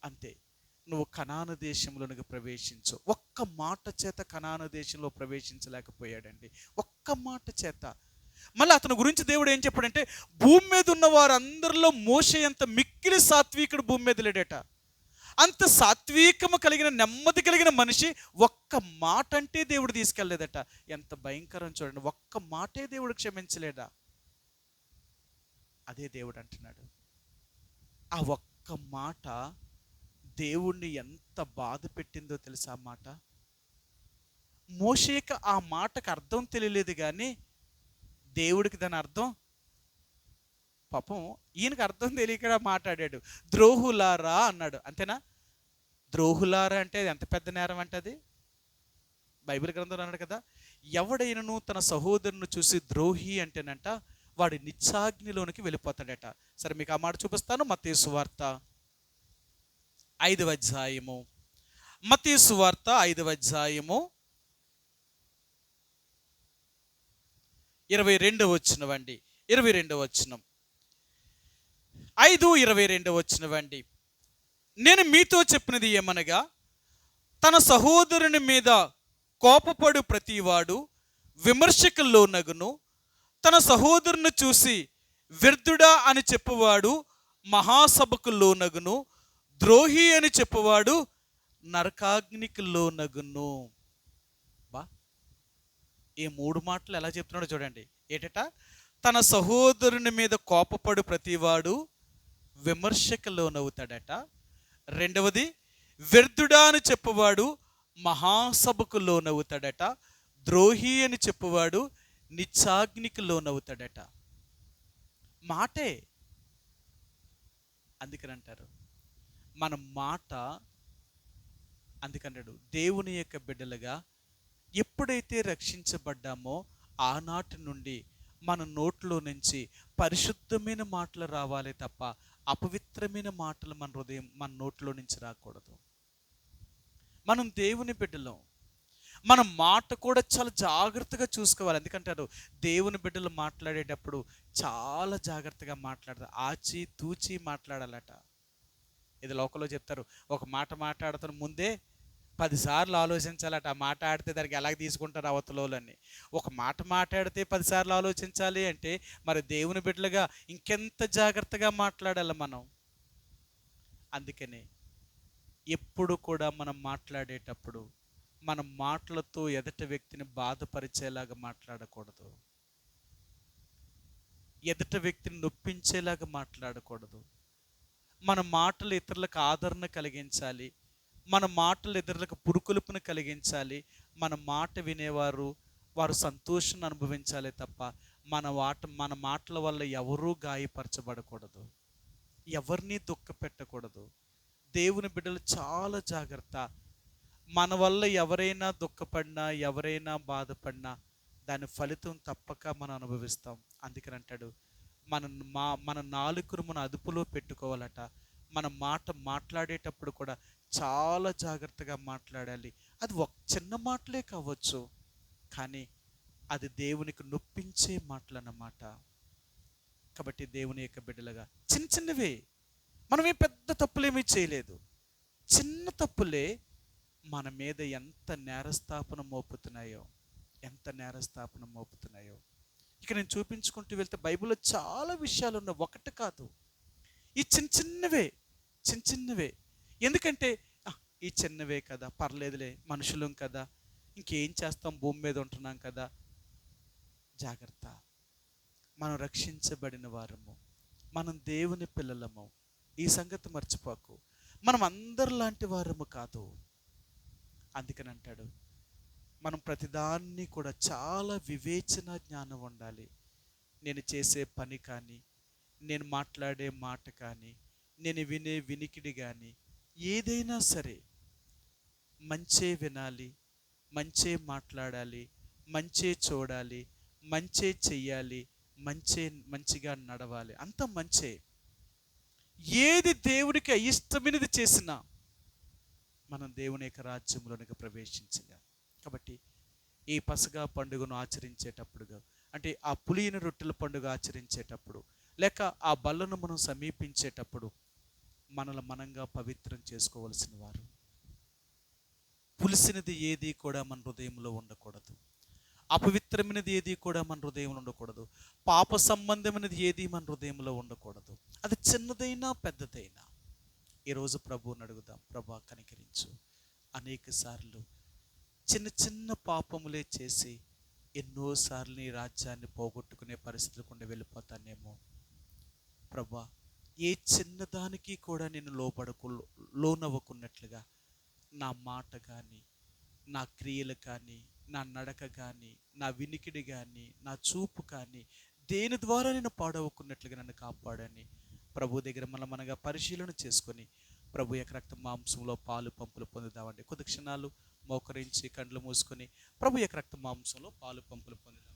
అంతే, నువ్వు కనాను దేశంలోనికి ప్రవేశించు. ఒక్క మాట చేత కనాను దేశంలో ప్రవేశించలేకపోయాడండి, ఒక్క మాట చేత. మళ్ళీ అతని గురించి దేవుడు ఏం చెప్పాడంటే, భూమి మీద ఉన్న వారందరిలో మోషే అంత మిక్కిలి సాత్వికుడు భూమి మీద లేడట. అంత సాత్వికము కలిగిన, నెమ్మది కలిగిన మనిషి ఒక్క మాట అంటే దేవుడు తీసుకెళ్ళలేదట. ఎంత భయంకరం చూడండి, ఒక్క మాటే దేవుడు క్షమించలేదా? అదే దేవుడు అంటున్నాడు, ఆ ఒక్క మాట దేవుణ్ణి ఎంత బాధ పెట్టిందో తెలుసా? ఆ మాట మోషేకి ఆ మాటకు అర్థం తెలియలేదు, కానీ దేవుడికి దాని అర్థం, పాపం ఈయనకు అర్థం తెలియక మాట్లాడాడు. ద్రోహులారా అన్నాడు, అంతేనా? ద్రోహులారా అంటే ఎంత పెద్ద నేరం అంటే అది బైబిల్ గ్రంథంలో అన్నాడు కదా, ఎవడైనను తన సహోదరుని చూసి ద్రోహి అంటేనంట వాడి నిత్యాగ్నిలోనికి వెళ్ళిపోతాడట. సరే, మీకు ఆ మాట చూపిస్తాను. మత్తయి సువార్త 5వ అధ్యాయము, మత్తయి సువార్త 5వ అధ్యాయము 22వ వచనం అండి. 22వ వచనం, 5:22 వచనమండి. నేను మీతో చెప్పినది ఏమనగా, తన సహోదరుని మీద కోపపడు ప్రతివాడు విమర్శకు లోనగును, తన సహోదరుని చూసి వ్యర్థుడా అని చెప్పువాడు మహాసభకు లోనగును, ద్రోహి అని చెప్పువాడు నరకాగ్నికి లోనగును. బా, ఈ 3 మాటలు ఎలా చెప్తున్నాడో చూడండి. ఏటట? తన సహోదరుని మీద కోపపడు ప్రతివాడు విమర్శకు లోనవుతాడట. రెండవది, వ్యర్థుడా అని చెప్పువాడు మహాసభకు లోనవుతాడట. ద్రోహి అని చెప్పువాడు నిత్యాగ్నికి లోనవుతాడట. మాటే. అందుకని అంటారు, మన మాట, అందుకన్నాడు, దేవుని యొక్క బిడ్డలుగా ఎప్పుడైతే రక్షించబడ్డామో ఆనాటి నుండి మన నోట్లో నుంచి పరిశుద్ధమైన మాటలు రావాలి తప్ప అపవిత్రమైన మాటలు మన నోట్లో నుంచి రాకూడదు. మనం దేవుని బిడ్డలం. మన మాట కూడా చాలా జాగ్రత్తగా చూసుకోవాలి. ఎందుకంటారు దేవుని బిడ్డలు మాట్లాడేటప్పుడు చాలా జాగ్రత్తగా మాట్లాడతారు, ఆచి తూచి మాట్లాడాలట. ఇది లోకంలో చెప్తారు, ఒక మాట మాట్లాడుతున్న ముందే 10 సార్లు ఆలోచించాలట. ఆ మాట ఆడితే దానికి ఎలాగ తీసుకుంటారు అవతలోళ్ళని. ఒక మాట మాట్లాడితే 10 సార్లు ఆలోచించాలి అంటే మరి దేవుని బిడ్డలుగా ఇంకెంత జాగ్రత్తగా మాట్లాడాలి మనం. అందుకనే ఎప్పుడు కూడా మనం మాట్లాడేటప్పుడు మన మాటలతో ఎదుటి వ్యక్తిని బాధపరిచేలాగా మాట్లాడకూడదు, ఎదుటి వ్యక్తిని నొప్పించేలాగా మాట్లాడకూడదు. మన మాటలు ఇతరులకు ఆదరణ కలిగించాలి, మన మాటలు ఇతరులకు పురుకొలుపును కలిగించాలి. మన మాట వినేవారు వారు సంతోషాన్ని అనుభవించాలి తప్ప మన మాటల వల్ల ఎవరూ గాయపరచబడకూడదు, ఎవరిని దుఃఖ పెట్టకూడదు. దేవుని బిడ్డలు చాలా జాగ్రత్త. మన వల్ల ఎవరైనా దుఃఖపడినా ఎవరైనా బాధపడినా దాని ఫలితం తప్పక మనం అనుభవిస్తాం. అందుకని అంటాడు మన నాలుకను మన అదుపులో పెట్టుకోవాలట. మన మాట మాట్లాడేటప్పుడు కూడా చాలా జాగ్రత్తగా మాట్లాడాలి. అది ఒక చిన్న మాటలే కావచ్చు, కానీ అది దేవునికి నొప్పించే మాటలు అన్నమాట. కాబట్టి దేవుని యొక్క బిడ్డలుగా చిన్న చిన్నవే, మనమే పెద్ద తప్పులేమీ చేయలేదు, చిన్న తప్పులే మన మీద ఎంత నేరస్థాపన మోపుతున్నాయో, ఎంత నేరస్థాపన మోపుతున్నాయో. ఇక నేను చూపించుకుంటూ వెళ్తే బైబిల్లో చాలా విషయాలు ఉన్నాయి, ఒకటి కాదు. ఈ చిన్న చిన్నవే, చిన్న చిన్నవే. ఎందుకంటే ఈ చిన్నవే కదా, పర్లేదులే, మనుషులం కదా, ఇంకేం చేస్తాం, భూమి మీద ఉంటున్నాం కదా. జాగ్రత్త, మనం రక్షించబడిన వారము, మనం దేవుని పిల్లలము. ఈ సంగతి మర్చిపోకు. మనం అందరిలాంటి వారము కాదు. అందుకని అంటాడు మనం ప్రతిదాన్ని కూడా చాలా వివేచన జ్ఞానం ఉండాలి. నేను చేసే పని కానీ, నేను మాట్లాడే మాట కానీ, నేను వినే వినికిడి కానీ ఏదైనా సరే మంచే వినాలి, మంచే మాట్లాడాలి, మంచే చూడాలి, మంచే చెయ్యాలి, మంచిగా నడవాలి, అంత మంచే. ఏది దేవుడికి అయిష్టమైనది చేసినా మనం దేవుని యొక్క రాజ్యంలోనికి ప్రవేశించగా. కాబట్టి ఈ పసగా పండుగను ఆచరించేటప్పుడుగా, అంటే ఆ పులియని రొట్టెల పండుగ ఆచరించేటప్పుడు, లేక ఆ బల్లను మనం సమీపించేటప్పుడు మనల్ని మనంగా పవిత్రం చేసుకోవలసిన వారు. పులిసినది ఏది కూడా మన హృదయంలో ఉండకూడదు, అపవిత్రమైనది ఏది కూడా మన హృదయంలో ఉండకూడదు, పాప సంబంధమైనది ఏది మన హృదయంలో ఉండకూడదు. అది చిన్నదైనా పెద్దదైనా ఈరోజు ప్రభువుని అడుగుదాం, ప్రభా కనికరించు. అనేక సార్లు చిన్న చిన్న పాపములే చేసి ఎన్నోసార్లు నీ రాజ్యాన్ని పోగొట్టుకునే పరిస్థితులు కొండ వెళ్ళిపోతానేమో. ప్రభా, ఏ చిన్నదానికి కూడా నేను లోనవ్వకున్నట్లుగా నా మాట కానీ, నా క్రియలు కానీ, నా నడక కానీ, నా వినికిడి కానీ, నా చూపు కానీ దేని ద్వారా నేను పాడవకున్నట్లుగా నన్ను కాపాడని ప్రభు దగ్గర మనగా పరిశీలన చేసుకొని ప్రభు యొక్క రక్త మాంసంలో పాలు పంపులు పొందుదామండి. కొద్ది క్షణాలు మోకరించి కండ్లు మూసుకొని ప్రభు యొక్క రక్త మాంసంలో పాలు పంపులు పొందుదాం.